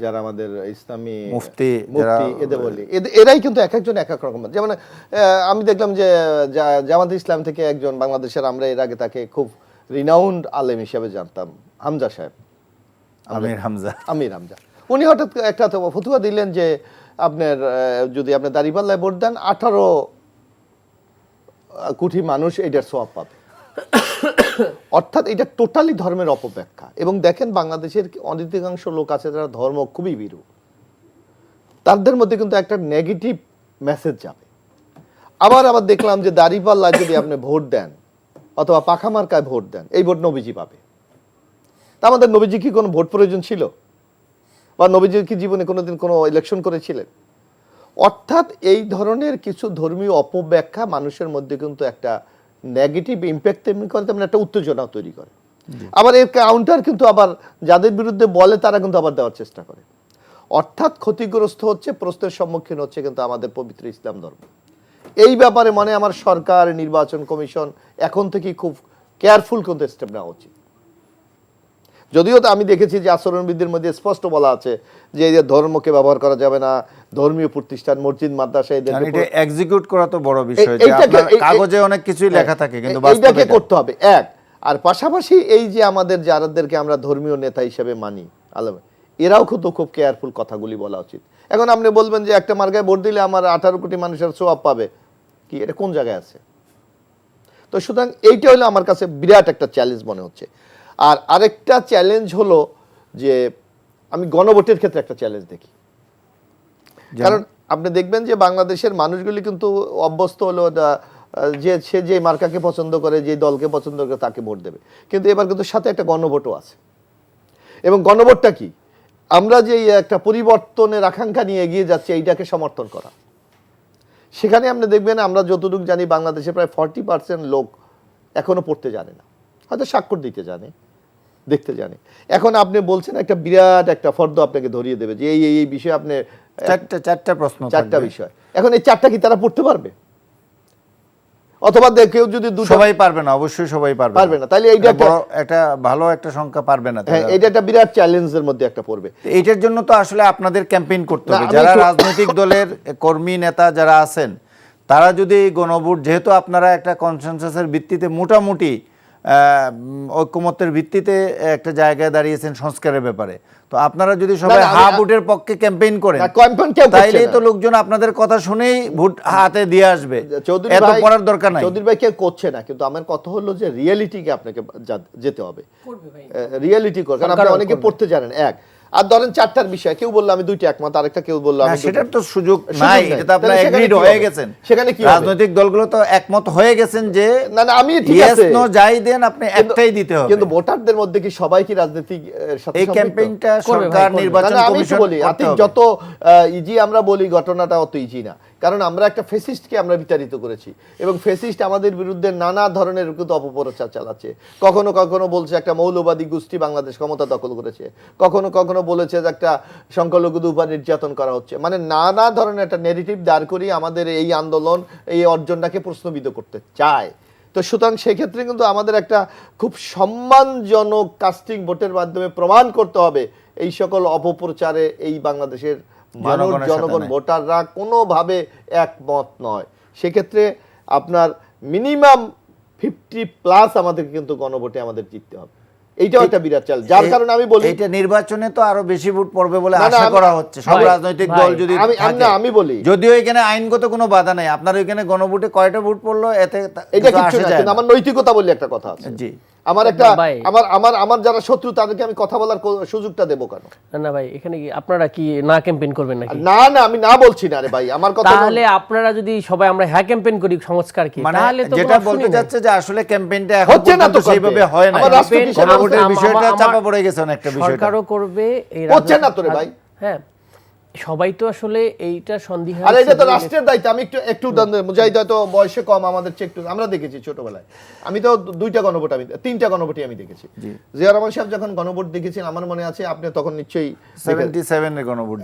যারা আমাদের ইসলামী মুফতি এদের বলি, এরাই কিন্তু এক একজন এক এক রকম। যেমন আমি দেখলাম যে জামাত ইসলাম থেকে একজন বাংলাদেশের, আমরা এর আগে তাকে খুব রিনাউন্ড আলেম হিসেবে জানতাম, হামজা সাহেব, আমির হামজা, উনি হঠাৎ একটা ফতুয়া দিলেন যে আপনার যদি আপনি দাঁড়িপাল্লায় ভোট দেন 18 কোটি মানুষ এটার সওয়াব পাবে। অর্থাৎ এটা টোটালি ধর্মের অপব্যাখ্যা। এবং দেখেন বাংলাদেশের অধিকাংশ লোক আছে যারা ধর্ম খুবই ভীরু, তাদের মধ্যে কিন্তু একটা নেগেটিভ মেসেজ যাবে। আবার দেখলাম যে দাঁড়িপাল্লায় যদি আপনি ভোট দেন অথবা পাখা মার্কায় ভোট দেন, এই ভোট নবীজি পাবে। তা আমাদের নবীজি কি কোনো ভোট প্রয়োজন ছিল? বা নবীজি কি জীবনে কোনোদিন কোনো ইলেকশন করেছিলেন? অর্থাৎ এই ধরনের কিছু ধর্মীয় অপব্যাখ্যা মানুষের মধ্যে কিন্তু একটা নেগেটিভ ইম্প্যাক্ট তেমনি করে, তেমন একটা উত্তেজনা তৈরি করে। আবার এর কাউন্টার কিন্তু আবার যাদের বিরুদ্ধে বলে তারা কিন্তু আবার দেওয়ার চেষ্টা করে। অর্থাৎ ক্ষতিগ্রস্ত হচ্ছে, প্রশ্নের সম্মুখীন হচ্ছে কিন্তু আমাদের পবিত্র ইসলাম ধর্ম। এই ব্যাপারে আমার সরকার, নির্বাচন কমিশন এখন থেকেই খুব কেয়ারফুল কোন স্টেপ নেওয়া উচিত। যদিও তো আমি দেখেছি যে আচরণবিধির মধ্যে স্পষ্ট বলা আছে যে এই যে ধর্মকে ব্যবহার করা যাবে না, ধর্মীয় প্রতিষ্ঠান মসজিদ মাদ্রাসা কারণ এটা এক্সিকিউট করা তো বড় বিষয়, যে আপনার কাগজে অনেক কিছুই লেখা থাকে কিন্তু বাস্তবে এইটাকে করতে হবে এক। আর পাশাপাশি এই যে আমাদের যাদেরকে আমরা ধর্মীয় নেতা হিসেবে মানি আলাদা, এরাও কিন্তু খুব কেয়ারফুল কথাগুলি বলা উচিত। এখন আপনি বলবেন যে একটা মার্কায় ভোট দিলে আমার 18 কোটি মানুষের সোয়াব পাবে, কি এটা কোন জায়গায় আছে? তো সুতরাং এইটা হলো আমার কাছে বিরাট একটা চ্যালেঞ্জ মনে হচ্ছে। আর আরেকটা চ্যালেঞ্জ হলো যে আমি গণভোটের ক্ষেত্রে একটা চ্যালেঞ্জ দেখি, কারণ আপনি দেখবেন যে বাংলাদেশের মানুষগুলি কিন্তু অভ্যস্ত হলো যে সে যে মার্কাকে পছন্দ করে, যে দলকে পছন্দ করে তাকে ভোট দেবে, কিন্তু এবার কিন্তু সাথে একটা গণভোটও আছে। এবং গণভোটটা কি, আমরা যে একটা পরিবর্তনের আকাঙ্ক্ষা নিয়ে এগিয়ে যাচ্ছি এইটাকে সমর্থন করা। সেখানে আপনি দেখবেন আমরা যতটুকু জানি বাংলাদেশে প্রায় 40% লোক এখনো পড়তে জানে না, হয়তো স্বাক্ষর দিতে জানে, দেখতে জানে। এখন আপনি বলছেন একটা বিরাট একটা ফর্দ আপনাকে ধরিয়ে দেবে যে এই বিষয়ে আপনি চারটা প্রশ্ন, চারটা বিষয়, এখন এই চারটা কি তারা পড়তে পারবে? অথবা কেউ যদি সবাই পারবে না, অবশ্যই সবাই পারবে না, তাহলে এইটা একটা ভালো একটা সংখ্যা পারবে না। হ্যাঁ, এটা একটা বিরাট চ্যালেঞ্জের মধ্যে একটা পড়বে। এইটার জন্য তো আসলে আপনাদের ক্যাম্পেইন করতে হবে। যারা রাজনৈতিক দলের কর্মী নেতা যারা আছেন, তারা যদি গণভোট, যেহেতু আপনারা একটা কনসেনসাসের ভিত্তিতে মোটামুটি ঐক্যমত্যের ভিত্তিতে একটা জায়গায় দাঁড়িয়েছেন সংস্কারের ব্যাপারে, তো আপনারা যদি সবাই হা ভোটের পক্ষে ক্যাম্পেইন করেন, তাইলে তো লোকজন আপনাদের কথা শুনেই ভোট হাতে দিয়ে আসবে, এত পড়ার দরকার নাই। চৌধুরী ভাই কেউ করছে না, কিন্তু আমার কথা হলো যে রিয়েলিটিকে আপনাকে যেতে হবে, রিয়েলিটি করে, কারণ আপনি অনেকে পড়তে জানেন এক। আর ধরেন চারটার বিষয় কেউ বললো আমি দুইটা একমত, আরেকটা কেউ বললো আমি, সেটার তো সুযোগ নাই, এটা তো আপনারা এগ্রিড হয়ে গেছেন। সেখানে কি রাজনৈতিক দলগুলো তো একমত হয়ে গেছেন যে না আমি ঠিক আছে নো যাই দেন আপনি একটাই দিতে হবে। কিন্তু ভোটারদের মধ্যে কি সবাই কি রাজনৈতিক সাথে এই ক্যাম্পেইনটা সরকার নির্বাচন কমিশন বলি যত ইজি আমরা বলি ঘটনাটা অত ইজি না, কারণ আমরা একটা ফেসিস্টকে আমরা বিতাড়িত করেছি এবং ফেসিস্ট আমাদের বিরুদ্ধে নানা ধরনের কিন্তু অপপ্রচার চালাচ্ছে। কখনো কখনো বলছে একটা মৌলবাদী গোষ্ঠী বাংলাদেশ ক্ষমতা দখল করেছে, কখনো কখনো বলেছে যে একটা সংখ্যালঘুদের উপর নির্যাতন করা হচ্ছে, মানে নানা ধরনের একটা নেগেটিভ দাঁড় করিয়ে আমাদের এই আন্দোলন এই অর্জনটাকে প্রশ্নবিদ্ধ করতে চায়। তো সুতরাং সেক্ষেত্রে কিন্তু আমাদের একটা খুব সম্মানজনক কাস্টিং ভোটের মাধ্যমে প্রমাণ করতে হবে এই সকল অপপ্রচারে এই বাংলাদেশের মানুষ জনগণ ভোটাররা কোনোভাবে একমত নয়। সেক্ষেত্রে আপনার মিনিমাম 50+ আমাদের কিন্তু গণভোটে আমাদের জিততে হবে, এইটাও একটা বিরাট চ্যালেঞ্জ। যার কারণে আমি বলি এটা নির্বাচনে তো আরো বেশি ভোট পড়বে বলে আশা করা হচ্ছে সব রাজনৈতিক দল যদি আমি বলি, যদিও এখানে আইনগত কোনো বাধা নাই, আপনার ওইখানে গণভোটে কয়টা ভোট পড়লো এতে এটা কিছু না, কিন্তু আমার নৈতিকতা বলে একটা কথা আছে। জি, আমার একটা আমার যারা শত্রু তাদেরকে আমি কথা বলার সুযোগটা দেবো কেন? না ভাই, এখানে কি আপনারা কি না ক্যাম্পেইন করবেন নাকি? না আমি না বলছি না রে ভাই, আমার কথা তাহলে আপনারা যদি সবাই আমরা হ্যাঁ ক্যাম্পেইন করি সংস্কার কি, তাহলে তো যেটা বলতে যাচ্ছে যে আসলে ক্যাম্পেইনটা এখন পর্যন্ত সেইভাবে হয় না, গণভোটের বিষয়টা চাপা পড়ে গেছে অনেকটা বিষয়টা, সরকারও করবে এই হচ্ছে না তো রে ভাই। হ্যাঁ, সবাই তো আসলে এইটা সন্দেহ, আর এটা তো রাষ্ট্রের দায়িত্ব। আমি একটু মুজাহিদ হয়তো বয়সে কম, আমাদের চেয়ে একটু আমরা দেখেছি ছোটবেলায়, আমি তো 2টা গণভোট, আমি 3টা গণভোটই আমি দেখেছি। জিয়া রহমান সাহেব যখন গণভোট দেখেছেন আমার মনে আছে, আপনি তখন নিশ্চয়ই 77 এর গণভোট,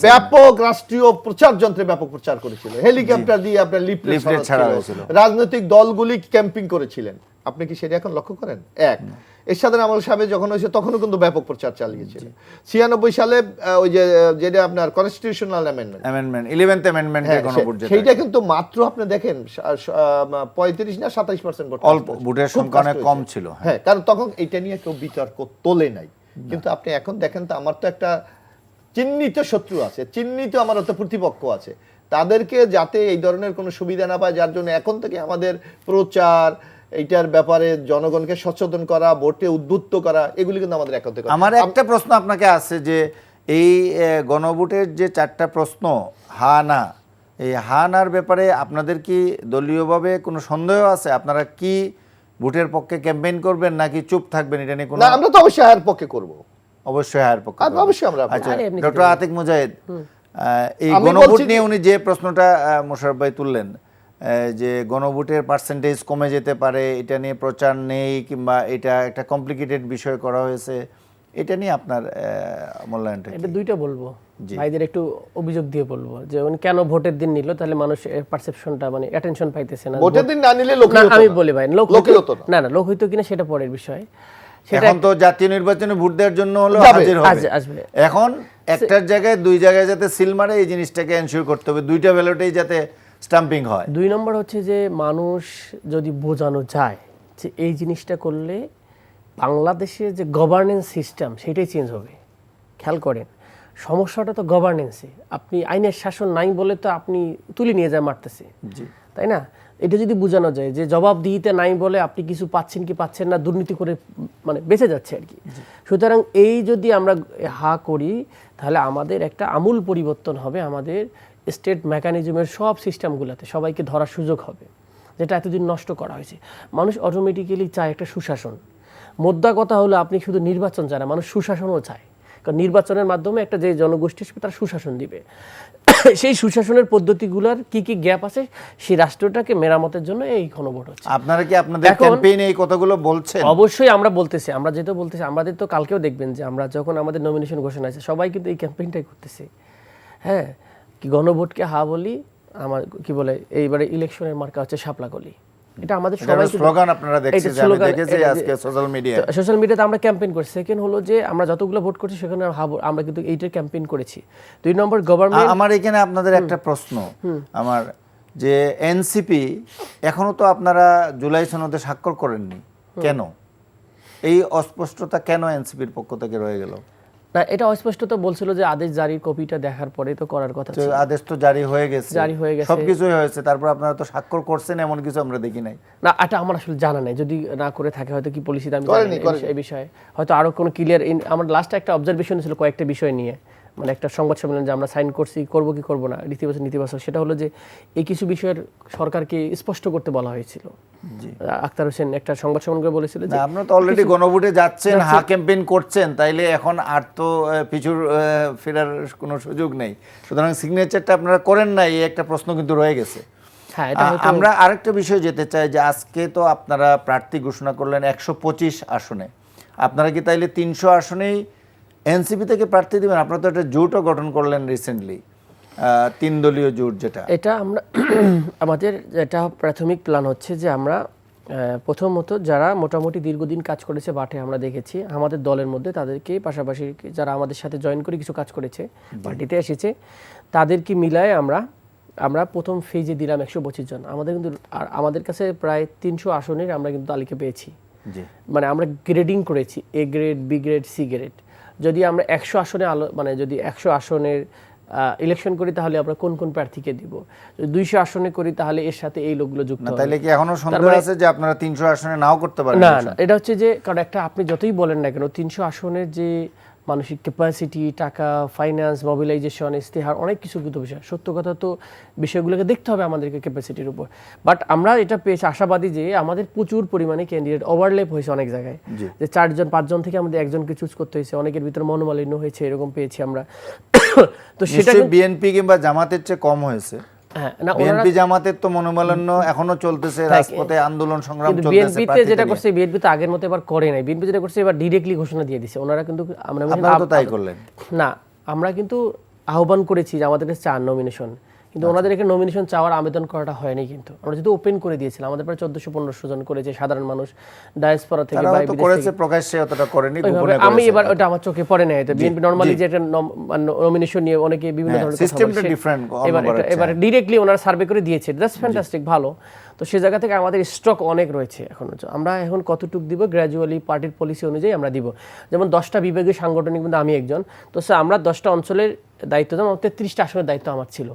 ব্যাপক রাষ্ট্রীয় প্রচার যন্ত্রে ব্যাপক প্রচার করেছিল, হেলিকপ্টার দিয়ে আপনার লিফলেট ছাড়া হয়েছিল, রাজনৈতিক দলগুলি ক্যাম্পিং করেছিলেন। আপনি কি সেটা এখন লক্ষ্য করেন? এক, এরশাদ আমল সাহেব যখন হয়েছে তখনও কিন্তু ব্যাপক প্রচার চালিয়েছিল। 96 সালে ওই যে যেটা আপনার কনস্টিটিউশনাল অ্যামেন্ডমেন্ট 11th অ্যামেন্ডমেন্টের গণভোট, সেইটা কিন্তু মাত্র আপনি দেখেন 35 না 27% ভোট, অল্প ভোটের সংখ্যা অনেক কম ছিল। হ্যাঁ, কারণ তখন এটা নিয়ে কেউ বিতর্ক তোলে নাই। কিন্তু আপনি এখন দেখেন তো আমার তো একটা চিহ্নিত শত্রু আছে, চিহ্নিত আমার তো প্রতিপক্ষ আছে, তাদেরকে যাতে এই ধরনের কোনো সুবিধা না পায়, যার জন্য এখন থেকে আমাদের প্রচার এইটার ব্যাপারে জনগণকে সচেতন করা, ভোটে উদ্বুদ্ধ করা, এগুলি কিন্তু আমাদের একত্রে করা। আমার একটা প্রশ্ন আপনাকে আছে যে এই গণভোটের যে 4টা প্রশ্ন হা না, এই হা নার ব্যাপারে আপনাদের কি দলীয়ভাবে কোনো সন্দেহ আছে? আপনারা কি ভোটের পক্ষে ক্যাম্পেইন করবেন নাকি চুপ থাকবেন? এটা নিয়ে কোনো, না আমরা তো অবশ্যই হায়ের পক্ষে করব, অবশ্যই হায়ের পক্ষে, অবশ্যই আমরা। আচ্ছা, ডক্টর আতিক মুজাহিদ, এই গণভোট নিয়ে উনি যে প্রশ্নটা মোশাররফ ভাই তুললেন যে গণভোটের পার্সেন্টেজ কমে যেতে পারে, এটা নিয়ে প্রচার নেই কিংবা এটা একটা কমপ্লিকেটেড বিষয় করা হয়েছে, এটা নিয়ে আপনার মূল্যায়নটা কি? এটা দুইটা বলবো, জি। ভাইদের একটু অভিযোগ দিয়ে বলবো যে উনি কেন ভোটের দিন নিল, তাহলে মানুষ পারসেপশনটা মানে অ্যাটেনশন পাইতেছে না। ভোটের দিন না নিলে লোকই না, হতো আমি না। বলি ভাই, লোকই হতো না। না না, লোক হইতো কিনা সেটা পরের বিষয়। সেটা এখন তো জাতীয় নির্বাচনে ভোট দেওয়ার জন্য হলো যাবে, হাজির হবে। আসবে। এখন একটার জায়গায় দুই জায়গায় যাতে সিল মারে এই জিনিসটাকে এনশিওর করতে হবে, দুইটা ব্যালটেই যাতে স্টাম্পিং হয়। 2 নম্বর হচ্ছে যে মানুষ যদি বোঝানো যায় যে এই জিনিসটা করলে বাংলাদেশের যে গভর্নেন্স সিস্টেম সেটাই চেঞ্জ হবে। খেয়াল করেন, সমস্যাটা তো গভর্নেন্সে। আপনি আইনের শাসন নাই বলে তো আপনি তুলে নিয়ে যায় মারতেছে, জি। তাই না? এটা যদি বোঝানো যায় যে জবাবদিহিতে নাই বলে আপনি কিছু পাচ্ছেন কি পাচ্ছেন না, দুর্নীতি করে মানে বেঁচে যাচ্ছে আর কি। সুতরাং এই যদি আমরা হা করি তাহলে আমাদের একটা আমূল পরিবর্তন হবে আমাদের স্টেট মেকানিজমের সব সিস্টেমগুলোতে, সবাইকে ধরার সুযোগ হবে, যেটা এতদিন নষ্ট করা হয়েছে। মানুষ অটোমেটিক্যালি চায় একটা সুশাসন। মোদ্দা কথা হলো আপনি শুধু নির্বাচন চায় না, মানুষ সুশাসনও চায়। কারণ নির্বাচনের মাধ্যমে একটা যে জনগোষ্ঠী আসবে তারা সুশাসন দিবে। সেই সুশাসনের পদ্ধতিগুলোর কি কি গ্যাপ আছে সেই রাষ্ট্রটাকে মেরামতের জন্য এই গণভোট হচ্ছে। আপনারা কি আপনাদের এখন- ক্যাম্পেইনে এই কথাগুলো বলছেন? অবশ্যই আমরা বলতেছি, আমরা যেটা বলতেছি, আমাদের তো কালকেও দেখবেন যে আমরা যখন আমাদের নমিনেশন ঘোষণা আছে সবাই কিন্তু এই ক্যাম্পেইনটাই করতেছে। হ্যাঁ, কি গণভোটকে হা বলি, আমার কি বলে এইবারে ইলেকশনের মার্কা হচ্ছে শাপলা কলি। এটা আমাদের সবাই স্লোগান আপনারা দেখছেন, আমি দেখেছি আজকে সোশ্যাল মিডিয়ায়। সোশ্যাল মিডিয়াতে আমরা ক্যাম্পেইন করছি। সেকেন্ড হলো যে আমরা যতগুলো ভোট করছি সেখানে আমরা কিন্তু এইটার ক্যাম্পেইন করেছি। 2 নম্বর গভর্নমেন্ট। আমার এখানে আপনাদের একটা প্রশ্ন, আমার যে এনসিপি এখনো তো আপনারা জুলাই সনদে স্বাক্ষর করেননি, কেন? এই অস্পষ্টতা কেন এনসিপির পক্ষ থেকে রয়ে গেল? না, এটা অস্পষ্টত বলছিল যে আদেশ জারির কপিটা দেখার পরে তো করার কথা ছিল। আদেশ তো জারি হয়ে গেছে, জারি হয়ে গেছে। সবকিছুই হয়েছে, তারপর আপনারা তো স্বাক্ষর করছেন এমন কিছু আমরা দেখি নাই। না, এটা আমার আসলে জানা নাই, যদি না করে থাকে হয়তো কি পলিসিতে আমি করেনি, জানি না এই বিষয়ে, হয়তো আরো কোনো ক্লিয়ার। আমার লাস্ট একটা অবজারভেশন ছিল কয়েকটা বিষয় নিয়ে, মানে একটা সংবাদ সম্মেলন যে আমরা সাইন করছি, করব কি করব না, নীতিবাচক। সেটা হলো যে এই কিছু বিষয়ের সরকারকে স্পষ্ট করতে বলা হয়েছিল। আক্তার হোসেন একটা সংবাদ সম্মেলন করে বলেছিল যে না, আপনারা তো অলরেডি গণভোটে যাচ্ছেন, হা ক্যাম্পেইন করছেন, তাইলে এখন আর তো পিছুর ফেরার কোনো সুযোগ নেই। সুতরাং সিগনেচারটা আপনারা করেন না, এই একটা প্রশ্ন কিন্তু রয়ে গেছে। হ্যাঁ, এটা হয়তো আমরা আরেকটা বিষয় যেতে চাই যে আজকে তো আপনারা প্রার্থী ঘোষণা করলেন 125 আসনে, আপনারা কি তাইলে 300 আসনেই এনসিপি থেকে প্রার্থী দিবেন? আপনারা তো একটা জোটও গঠন করলেন রিসেন্টলি, 3 দলীয় জোট, যেটা এটা আমরা আমাদের এটা প্রাথমিক প্ল্যান হচ্ছে যে আমরা প্রথমত যারা মোটামুটি দীর্ঘদিন কাজ করেছে মাঠে আমরা দেখেছি আমাদের দলের মধ্যে, তাদেরকে পাশাপাশি যারা আমাদের সাথে জয়েন করে কিছু কাজ করেছে, পার্টিতে এসেছে, তাদেরকে মিলায় আমরা প্রথম ফেজে দিলাম 125 জন। আমাদের কিন্তু আমাদের কাছে প্রায় 300 আসনের আমরা কিন্তু তালিকা পেয়েছি। জি। মানে আমরা গ্রেডিং করেছি, A grade, B grade, C grade. যদি আমরা 100 আসনে মানে যদি 100 আসনের ইলেকশন করি তাহলে আমরা কোন কোন প্রার্থীকে দিব, যদি 200 আসনে করি তাহলে এর সাথে এই লোকগুলো যুক্ত না, হবে। তাইলে কি এখনো সন্দেহ আছে যে আপনারা 300 আসনে নাও করতে পারেন? না না, এটা হচ্ছে যে কারণ একটা আপনি যতই বলেন না কেন 300 আসনের যে মানসিক ক্যাপাসিটি, টাকা, ফাইন্যান্স, মোবিলাইজেশন, ইস্তেহার, অনেক কিছু কিন্তু বিষয়। সত্য কথা তো বিষয়গুলোকে দেখতে হবে আমাদেরকে ক্যাপাসিটির উপর। বাট আমরা এটা পেয়েছি আশাবাদী যে আমাদের প্রচুর পরিমাণে ক্যান্ডিডেট ওভারল্যাপ হয়েছে অনেক জায়গায়, যে 4 জন 5 জন থেকে আমাদের একজনকে চুজ করতে হয়েছে, অনেকের ভিতরে মনোমালিন্য হয়েছে, এরকম পেয়েছি আমরা। তো সেটা বিএনপি কিংবা জামাতের চেয়ে কম হয়েছে। হ্যাঁ, না, বিএনপি জামাতের তো মনোমালিন্য এখনো চলতেছে, রাজপথে আন্দোলন সংগ্রাম কিন্তু চলতেছে। বিএনপিতে যেটা করছে, বিএনপি তো আগের মতো এবার করে নাই। বিএনপি যেটা করছে এবার ডিরেক্টলি ঘোষণা দিয়ে দিছে ওনারা, কিন্তু আপনারা তো তাই করলেন না, আমরা কিন্তু আহ্বান করেছি যে আমাদের কাছে 4 নমিনেশন, কিন্তু ওনাদের এখানে নমিনেশন চাওয়ার আবেদন করাটা হয়নি। কিন্তু আমরা যদি ওপেন করে দিয়েছিলাম, আমাদের প্রায় 1400-1500 জন করেছে, সাধারণ মানুষ, ডায়াসপোরা থেকে, তারাও বাইরে তো বিদেশ করেছে, থেকে। প্রকাশ্যে অতটা করেনি, ওইভাবে গোপনে আমি করেছে। এবার ওটা আমার চোখে পড়ে নাই। তো বিএনপি নরমালি যে একটা নমিনেশন নিয়ে অনেকে বিভিন্ন ধরনের কথা সিস্টেমটা বলে, ডিফারেন্ট। এবার ডিরেক্টলি ওনারা সার্ভে করে দিয়েছে, দ্যাটস ফ্যান্টাস্টিক, ভালো। তো সেই জায়গা থেকে আমাদের স্টক অনেক রয়েছে এখন। আমরা এখন কতটুকু দিব গ্র্যাজুয়ালি পার্টির পলিসি অনুযায়ী আমরা দিব। যেমন 10টা বিভাগীয় সাংগঠনিক কিন্তু আমি একজন, তো আমরা 10টা অঞ্চলের দায়িত্ব দিলাম, 33টা আসনের দায়িত্ব আমার ছিল।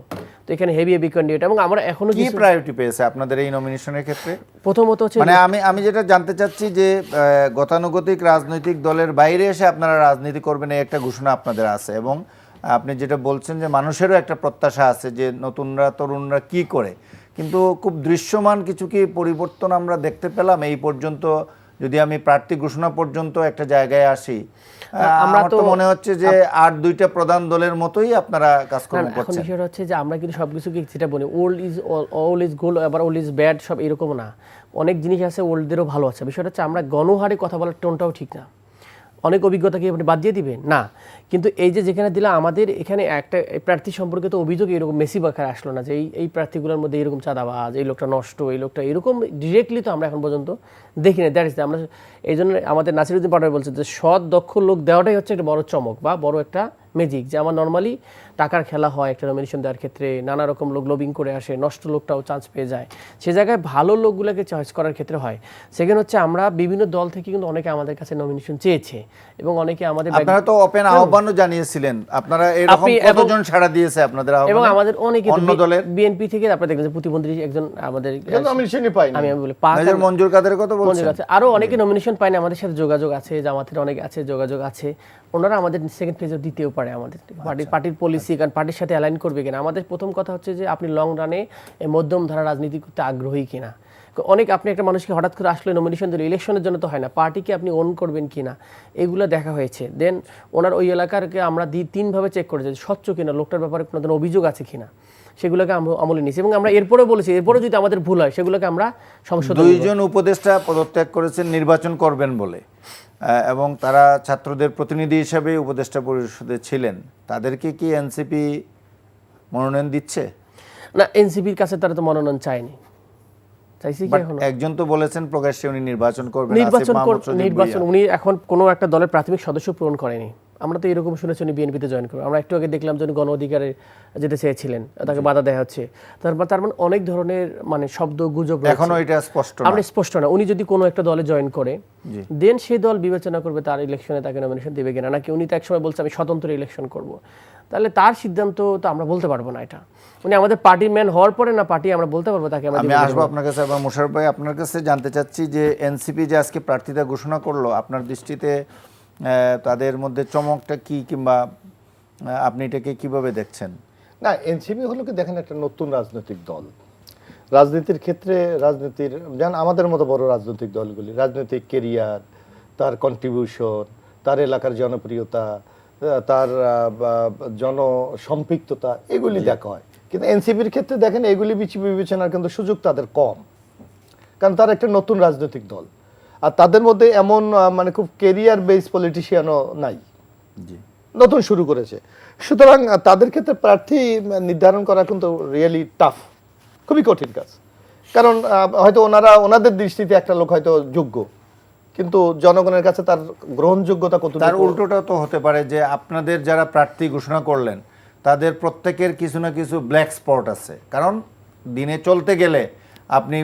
তো এখানে হেভি ক্যান্ডিডেট, এবং আমরা এখনো কি প্রায়োরিটি পেয়েছে আপনাদের এই নমিনেশনের ক্ষেত্রে? প্রথমত হচ্ছে মানে আমি যেটা জানতে চাচ্ছি যে গতানুগতিক রাজনৈতিক দলের বাইরে এসে আপনারা রাজনীতি করবেন, এই একটা ঘোষণা আপনাদের আছে, এবং আপনি যেটা বলছেন যে মানুষেরও একটা প্রত্যাশা আছে যে নতুনরা, তরুণরা কি করে, কিন্তু খুব দৃশ্যমান কিছু কি পরিবর্তন আমরা দেখতে পেলাম এই পর্যন্ত? যদি আমি প্রার্থী ঘোষণা পর্যন্ত একটা জায়গায় আসি, আমার তো মনে হচ্ছে যে আর 2টা প্রধান দলের মতোই আপনারা কাজকর্ম এখন করছেন। বিষয়টা হচ্ছে যে আমরা কিন্তু সবকিছুকে যেটা বলি ওল্ড ইজ গোল্ড, আবার ওল্ড ইজ ব্যাড, সব এরকম না। অনেক জিনিস আছে ওল্ডদেরও ভালো আছে। বিষয়টা হচ্ছে আমরা গণহারে কথা বলার টোনটাও ঠিক না। অনেক অভিজ্ঞতাকে আপনি বাদ দিয়ে দিবেন না, কিন্তু এই যে যেখানে দিলে আমাদের এখানে একটা প্রার্থী সম্পর্কে তো অভিযোগ এরকম মেসি আকারে আসলো না যে এই প্রার্থীগুলোর মধ্যে এরকম চাঁদাবাজ, এই লোকটা নষ্ট, এই লোকটা এরকম ডিরেক্টলি তো আমরা এখন পর্যন্ত দেখি না। দ্যাট ইজ আমরা এই জন্য আমাদের নাসিরুদ্দিন পাটোয়ারি বলছে যে সৎ দক্ষ লোক দেওয়াটাই হচ্ছে একটা বড় চমক বা বড় একটা ম্যাজিক, যে আমার নর্মালি টাকার খেলা হয় একটা নমিনেশন দেওয়ার ক্ষেত্রে, নানা রকম লোক লবিং করে আসে, নষ্ট লোকটাও চান্স পেয়ে যায়, সে জায়গায় ভালো লোকগুলোকে চয়েস করার ক্ষেত্রে হয়। সেকেন্ড হচ্ছে আমরা বিভিন্ন দল থেকে কিন্তু অনেকে আমাদের কাছে নমিনেশন চেয়েছে এবং অনেকে আমাদের আপনারা তো ওপেন আহ্বানও জানিয়েছিলেন, আপনারা এরকম কতজন সাড়া দিয়েছে আপনাদের এবং আহ্বানে? আমাদের অনেকে অন্য দলের বিএনপি থেকে আপনারা দেখবেন যে প্রতিমন্ত্রী একজন আমাদের নমিনেশনই পাইনি। আমি বলি পাক মেজর মঞ্জুর কাদের কথা বলছেন? মঞ্জুর আছে, আরো অনেকে নমিনেশন পায়নি, আমাদের সাথে যোগাযোগ আছে, জামাতের অনেকে আছে, যোগাযোগ আছে, ওনারা আমাদের সেকেন্ড ফেজে দিতেও পারে আমাদের পার্টির পলিসি, কারণ পার্টির সাথে অ্যালাইন করবে কিনা। আমাদের প্রথম কথা হচ্ছে যে আপনি লং রানে মধ্যম ধারা রাজনীতি করতে আগ্রহী কিনা। অনেক আপনি একটা মানুষকে হঠাৎ করে আসলে নমিনেশন দিলে ইলেকশনের জন্য তো হয় না, পার্টিকে আপনি ওন করবেন কিনা এগুলো দেখা হয়েছে। দেন ওনার ওই এলাকারকে আমরা তিনভাবে চেক করেছি স্বচ্ছ কিনা, লোকটার ব্যাপারে কোনো ধরনের অভিযোগ আছে কিনা, সেগুলোকে আমরা আমলে নিয়েছি এবং আমরা এরপরে বলেছি এরপরে যদি আমাদের ভুল হয় সেগুলোকে আমরা সংশোধন করব। 2 জন উপদেষ্টা পদত্যাগ করেছেন নির্বাচন করবেন বলে, এবং তারা ছাত্রদের প্রতিনিধি হিসেবে উপদেষ্টা পরিষদে ছিলেন। তাদেরকে কি এনসিপি মনোনয়ন দিচ্ছে? না, এনসিপির কাছে তারা তো মনোনয়ন চায়নি, চাইছি কি বাট এখনো? একজন তো বলেছেন প্রকাশ্যে উনি নির্বাচন করবেন, নির্বাচন উনি এখন কোনো একটা দলের প্রাথমিক সদস্য পূরণ করেনি। আমরা তো এরকম শুনেছি উনি বিএনপিতে জয়েন করবেন। আমরা একটু আগে দেখলাম যে উনি গণ অধিকারে যেতে চেয়েছিলেন, তাকে বাধা দেওয়া হচ্ছে। তার মানে অনেক ধরনের মানে শব্দ গুজব রয়েছে। এখনো এটা স্পষ্ট না। আমরা স্পষ্ট না উনি যদি কোনো একটা দলে জয়েন করে দেন সেই দল বিবেচনা করবে তার ইলেকশনে তাকে নমিনেশন দেবে কিনা, নাকি উনি তো একসময় বলছে আমি স্বতন্ত্র ইলেকশন করব, তাহলে তার সিদ্ধান্ত তো আমরা বলতে পারবো না। এটা উনি আমাদের পার্টির ম্যান হওয়ার পরে না পার্টি আমরা বলতে পারবো তাকে আমরা আমি আসবো আপনার কাছে। আবার মোশাররফ ভাই, আপনার কাছে জানতে চাচ্ছি যে এনসিপি যে আজকে প্রার্থীতা ঘোষণা করলো, আপনার দৃষ্টিতে তাদের মধ্যে চমকটা কি, কিংবা আপনি এটাকে কিভাবে দেখছেন? না, এনসিপি হলো কি দেখেন একটা নতুন রাজনৈতিক দল। রাজনীতির ক্ষেত্রে রাজনীতির যেমন আমাদের মতো বড় রাজনৈতিক দলগুলি রাজনৈতিক কেরিয়ার, তার কন্ট্রিবিউশন, তার এলাকার জনপ্রিয়তা, তার জনসম্পৃক্ততা এগুলি দেখা হয়। কিন্তু এনসিপির ক্ষেত্রে দেখেন এগুলি বিবেচনার কিন্তু সুযোগ তাদের কম, কারণ তারা একটা নতুন রাজনৈতিক দল আর তাদের মধ্যে এমন মানে খুব কেরিয়ার বেস পলিটিশিয়ানও নাই, নতুন শুরু করেছে। সুতরাং তাদের ক্ষেত্রে প্রার্থী নির্ধারণ করা কিন্তু রিয়েলি টাফ, খুবই কঠিন কাজ। কারণ হয়তো ওনাদের দৃষ্টিতে একটা লোক হয়তো যোগ্য, কিন্তু জনগণের কাছে তার গ্রহণযোগ্যতা কত। তার উল্টোটা তো হতে পারে যে আপনাদের যারা প্রার্থী ঘোষণা করলেন তাদের প্রত্যেকের কিছু না কিছু ব্ল্যাক স্পট আছে, কারণ দিনে চলতে গেলে আপনি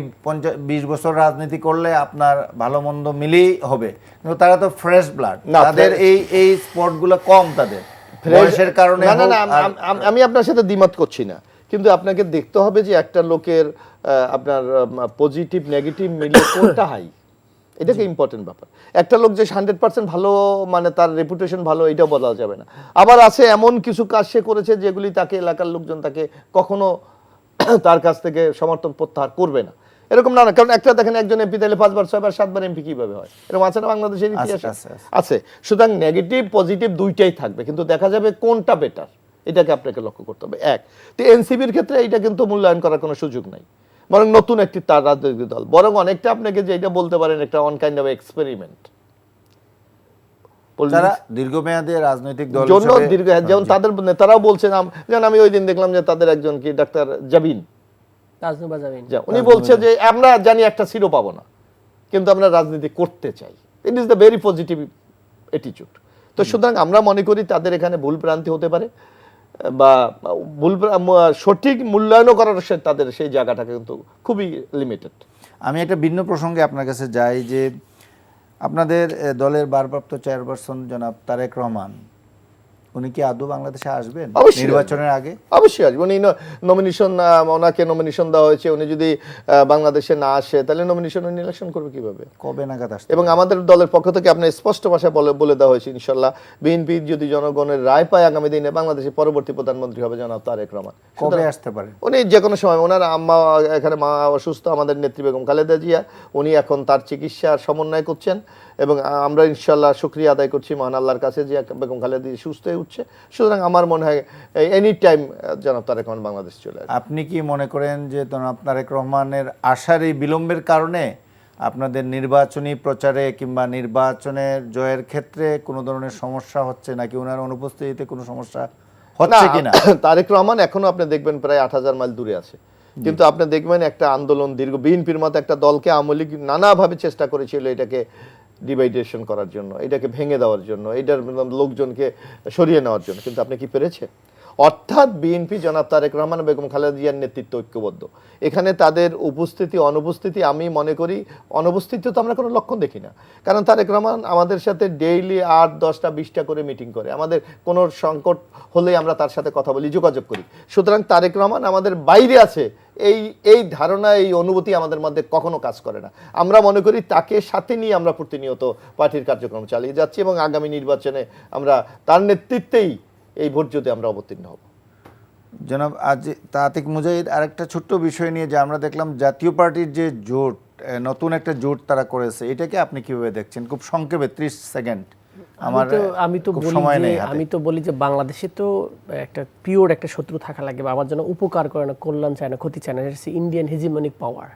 20 বছর রাজনীতি করলে আপনার ভালো মন্দ মিলেই হবে, কিন্তু তারা তো ফ্রেশ ব্লাড, তাদের এই স্পটগুলো কম, তাদের বয়সের কারণে। না, আমি আপনার সাথে দ্বিমত করছি না, কিন্তু আপনাকে দেখতে হবে যে একটা লোকের আপনার পজিটিভ নেগেটিভ মিলে কোনটা হাই, এটাকে ইম্পর্টেন্ট ব্যাপার। একটা লোক যে 100% ভালো মানে তার রেপুটেশন ভালো এটাও বলা যাবে না। আবার আছে এমন কিছু কাজ সে করেছে যেগুলি তাকে এলাকার লোকজন তাকে কখনো তার কাছ থেকে সমর্থন প্রত্যাহার করবে না, এরকম না। কারণ একটা দেখেন একজন এমপি তাহলে 5 বার 6 বার 7 বার এমপি কিভাবে হয়, এরকম আছে না বাংলাদেশের ইতিহাসে? আছে। সুতরাং নেগেটিভ পজিটিভ দুইটাই থাকবে, কিন্তু দেখা যাবে কোনটা বেটার এটাকে আপনাকে লক্ষ্য করতে হবে। তো এনসিপির ক্ষেত্রে এটা কিন্তু মূল্যায়ন করার কোনো সুযোগ নাই, বরং নতুন একটি তার রাজনৈতিক দল, বরং অনেকটা আপনাকে যেটা বলতে পারেন একটা অন কাইন্ড অফ এক্সপেরিমেন্ট। তারা দীর্ঘমেয়াদী রাজনৈতিক দল জন্য যেমন তাদের নেতারাও বলছেন, যেমন আমি ওই দিন দেখলাম যে তাদের একজন কি ডাক্তার জাবিন, উনি বলছে যে আমরা জানি একটা সিটও পাবো না, কিন্তু আমরা রাজনীতি করতে চাই। It is the very positive attitude. তো সুতরাং আমরা মনে করি তাদের এখানে ভুল ভ্রান্তি হতে পারে, বা সঠিক মূল্যায়নও করার তাদের সেই জায়গাটা কিন্তু খুবই লিমিটেড। আমি একটা ভিন্ন প্রসঙ্গে আপনার কাছে যাই যে আপনাদের দলের ভারপ্রাপ্ত চেয়ারপারসন জনাব তারেক রহমান, উনি কি আদৌ বাংলাদেশে আসবেন নির্বাচনের আগে? অবশ্যই আসবেন। উনি নমিনেশন, ওনাকে নমিনেশন দেওয়া হয়েছে, উনি যদি বাংলাদেশে না আসে তাহলে নমিনেশন উনি ইলেকশন করবে কিভাবে, কবে নাগাদ আসবে? এবং আমাদের দলের পক্ষ থেকে আপনার স্পষ্ট ভাষায় বলে দেওয়া হয়েছে ইনশাল্লাহ বিএনপি যদি জনগণের রায় পায় আগামী দিনে বাংলাদেশের পরবর্তী প্রধানমন্ত্রী হবে জনাব তারেক রহমান। কবে আসতে পারে? উনি যে কোনো সময়, ওনার আম্মা এখানে মা অসুস্থ, আমাদের নেত্রী বেগম খালেদা জিয়া, উনি এখন তার চিকিৎসার সমন্বয় করছেন এবং আমরা ইনশাল্লাহ শুকরিয়া আদায় করছি মহান আল্লাহর কাছে যে বেগম খালেদা জিয়া সুস্থ হয়ে উঠছে। সুতরাং আমার মনে হয় এনি টাইম জনাব তারেক রহমান বাংলাদেশ চলে আসবে। আপনি কি মনে করেন যে জনাব তারেক রহমানের আসার এই বিলম্বের কারণে আপনাদের নির্বাচনী প্রচারে কিংবা নির্বাচনের জয়ের ক্ষেত্রে কোনো ধরনের সমস্যা হচ্ছে নাকি ওনার অনুপস্থিতিতে কোনো সমস্যা হচ্ছে কিনা? তারেক রহমান এখনো আপনি দেখবেন প্রায় ৮,০০০ মাইল দূরে আছে, কিন্তু আপনি দেখবেন একটা আন্দোলন দীর্ঘ বিএনপির মতো একটা দলকে আওয়ামী লীগ নানাভাবে চেষ্টা করেছিল এটাকে ডিভাইডেশন করার জন্য, এটাকে ভেঙে দেওয়ার জন্য, এটার লোকজনকে সরিয়ে নেওয়ার জন্য, কিন্তু আপনি কি পেরেছে? অর্থাৎ বিএনপি জনাব তারেক রহমান বেগম খালেদা জিয়ার নেতৃত্ব ঐক্যবদ্ধ। এখানে তাদের উপস্থিতি অনুপস্থিতি, আমি মনে করি অনুপস্থিতি তো আমরা কোনো লক্ষণ দেখি না, কারণ তারেক রহমান আমাদের সাথে ডেইলি ৮, ১০টা, ২০টা করে মিটিং করে, আমাদের কোনো সংকট হলেই আমরা তার সাথে কথা বলি, যোগাযোগ করি। সুতরাং তারেক রহমান আমাদের বাইরে আছে এই ধারণা, এই অনুভূতি আমাদের মধ্যে কখনো কাজ করে না। আমরা মনে করি তাকে সাথে নিয়ে আমরা প্রতিনিয়ত পার্টির কার্যক্রম চালিয়ে যাচ্ছি এবং আগামী নির্বাচনে আমরা তার নেতৃত্বেই এই ভোট যদি আমরা অবতীর্ণ হব। জনাব আতিক মুজাহিদ, আরেকটা ছোট্ট বিষয় নিয়ে যে আমরা দেখলাম জাতীয় পার্টির যে জোট, নতুন একটা জোট তারা করেছে, এটাকে আপনি কিভাবে দেখছেন? খুব সংক্ষেপে 30 সেকেন্ড। আমি তো বলি যে বাংলাদেশে তো একটা পিওর একটা শত্রু থাকা লাগে, বা আমার জন্য উপকার করে না, কল্যাণ চায় না, ক্ষতি চায় না, ইন্ডিয়ান হেজিমনিক পাওয়ার।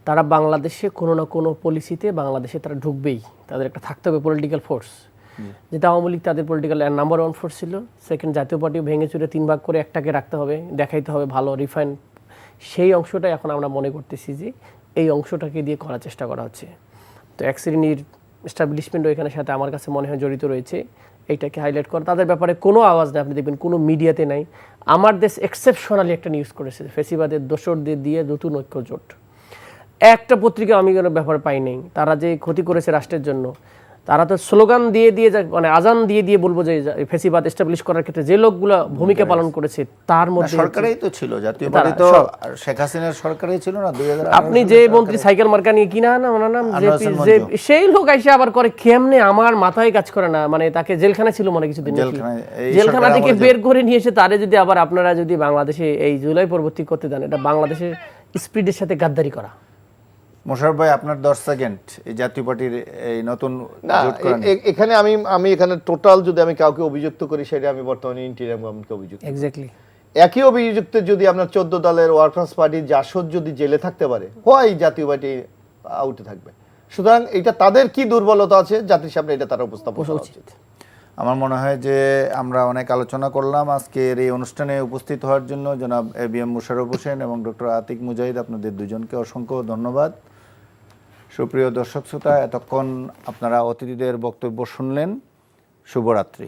তারা বাংলাদেশে কোনো না কোনো পলিসিতে বাংলাদেশে তারা ঢুকবেই, তাদের একটা থাকতে হবে পলিটিক্যাল ফোর্স। যেটা আওয়ামী লীগ তাদের পলিটিক্যাল নাম্বার 1 ফোর্স ছিল, সেকেন্ড জাতীয় পার্টি ভেঙে চুরে 3 ভাগ করে একটাকে রাখতে হবে, দেখাইতে হবে ভালো রিফাইন। সেই অংশটাই এখন আমরা মনে করতেছি যে এই অংশটাকে দিয়ে করার চেষ্টা করা হচ্ছে। তো এক শ্রেণীর এস্টাবলিশমেন্টও এখানে সাথে আমার কাছে মনে হয় জড়িত রয়েছে, এইটাকে হাইলাইট করা। তাদের ব্যাপারে কোনো আওয়াজ নেই, আপনি দেখবেন কোনো মিডিয়াতে নাই। আমার দেশ এক্সেপশনালি একটা নিউজ করেছে, ফেসিবাদের দোসরদের দিয়ে নতুন ঐক্য জোট। একটা পত্রিকা আমি কোনো ব্যাপার পাই নাই। তারা যে ক্ষতি করেছে রাষ্ট্রের জন্য, তারা তো স্লোগান দিয়ে মানে আজান দিয়ে বলবো যে ফেসিবাদ এস্টাবলিশ করার ক্ষেত্রে যে লোকগুলো ভূমিকা পালন করেছে তার মধ্যে সরকারই তো ছিল, জাতীয় পার্টি তো শেখ হাসিনার সরকারই ছিল না 2000। আপনি যে মন্ত্রী সাইকেল মার্কা নিয়ে কিনা না ওনার নাম সেই লোক এসে আবার করে কেমনে, আমার মাথায় কাজ করে না। মানে তাকে জেলখানায় ছিল মনে কিছুদিন, জেলখানা থেকে বের করে নিয়ে এসে তারে যদি আবার আপনারা যদি বাংলাদেশে এই জুলাই পরবর্তী করতে দেন, এটা বাংলাদেশের স্পিডের সাথে গাদ্দারি করা। মোশাররফ ভাই, আপনার 10 সেকেন্ড এই জাতীয় পার্টির এই নতুন জোট করা নিয়ে। এখানে আমি এখানে টোটাল যদি আমি কাউকে অভিযুক্ত করি, সেটা আমি বর্তমানে ইন্টিরিয়াম গভর্নমেন্টকে অভিযুক্ত। এক্স্যাক্টলি একই অভিযুক্ত যদি আপনার 14 দলের ওয়ার্কার্স পার্টির জাসদ যদি জেলে থাকতে পারে, হয় জাতীয় পার্টি আউটে থাকবে। সুতরাং এটা তাদের কি দুর্বলতা আছে জাতির সামনে, এটা তারা উপস্থাপন করা উচিত। আমার মনে হয় যে আমরা অনেক আলোচনা করলাম আজকের এই অনুষ্ঠানে উপস্থিত হওয়ার জন্য। জনাব ABM মোশাররফ হোসেন এবং ডক্টর আতিক মুজাহিদ, আপনাদের দুজনকে অসংখ্য ধন্যবাদ। সুপ্রিয় দর্শক শ্রোতা, এতক্ষণ আপনারা অতিথিদের বক্তব্য শুনলেন। শুভরাত্রি।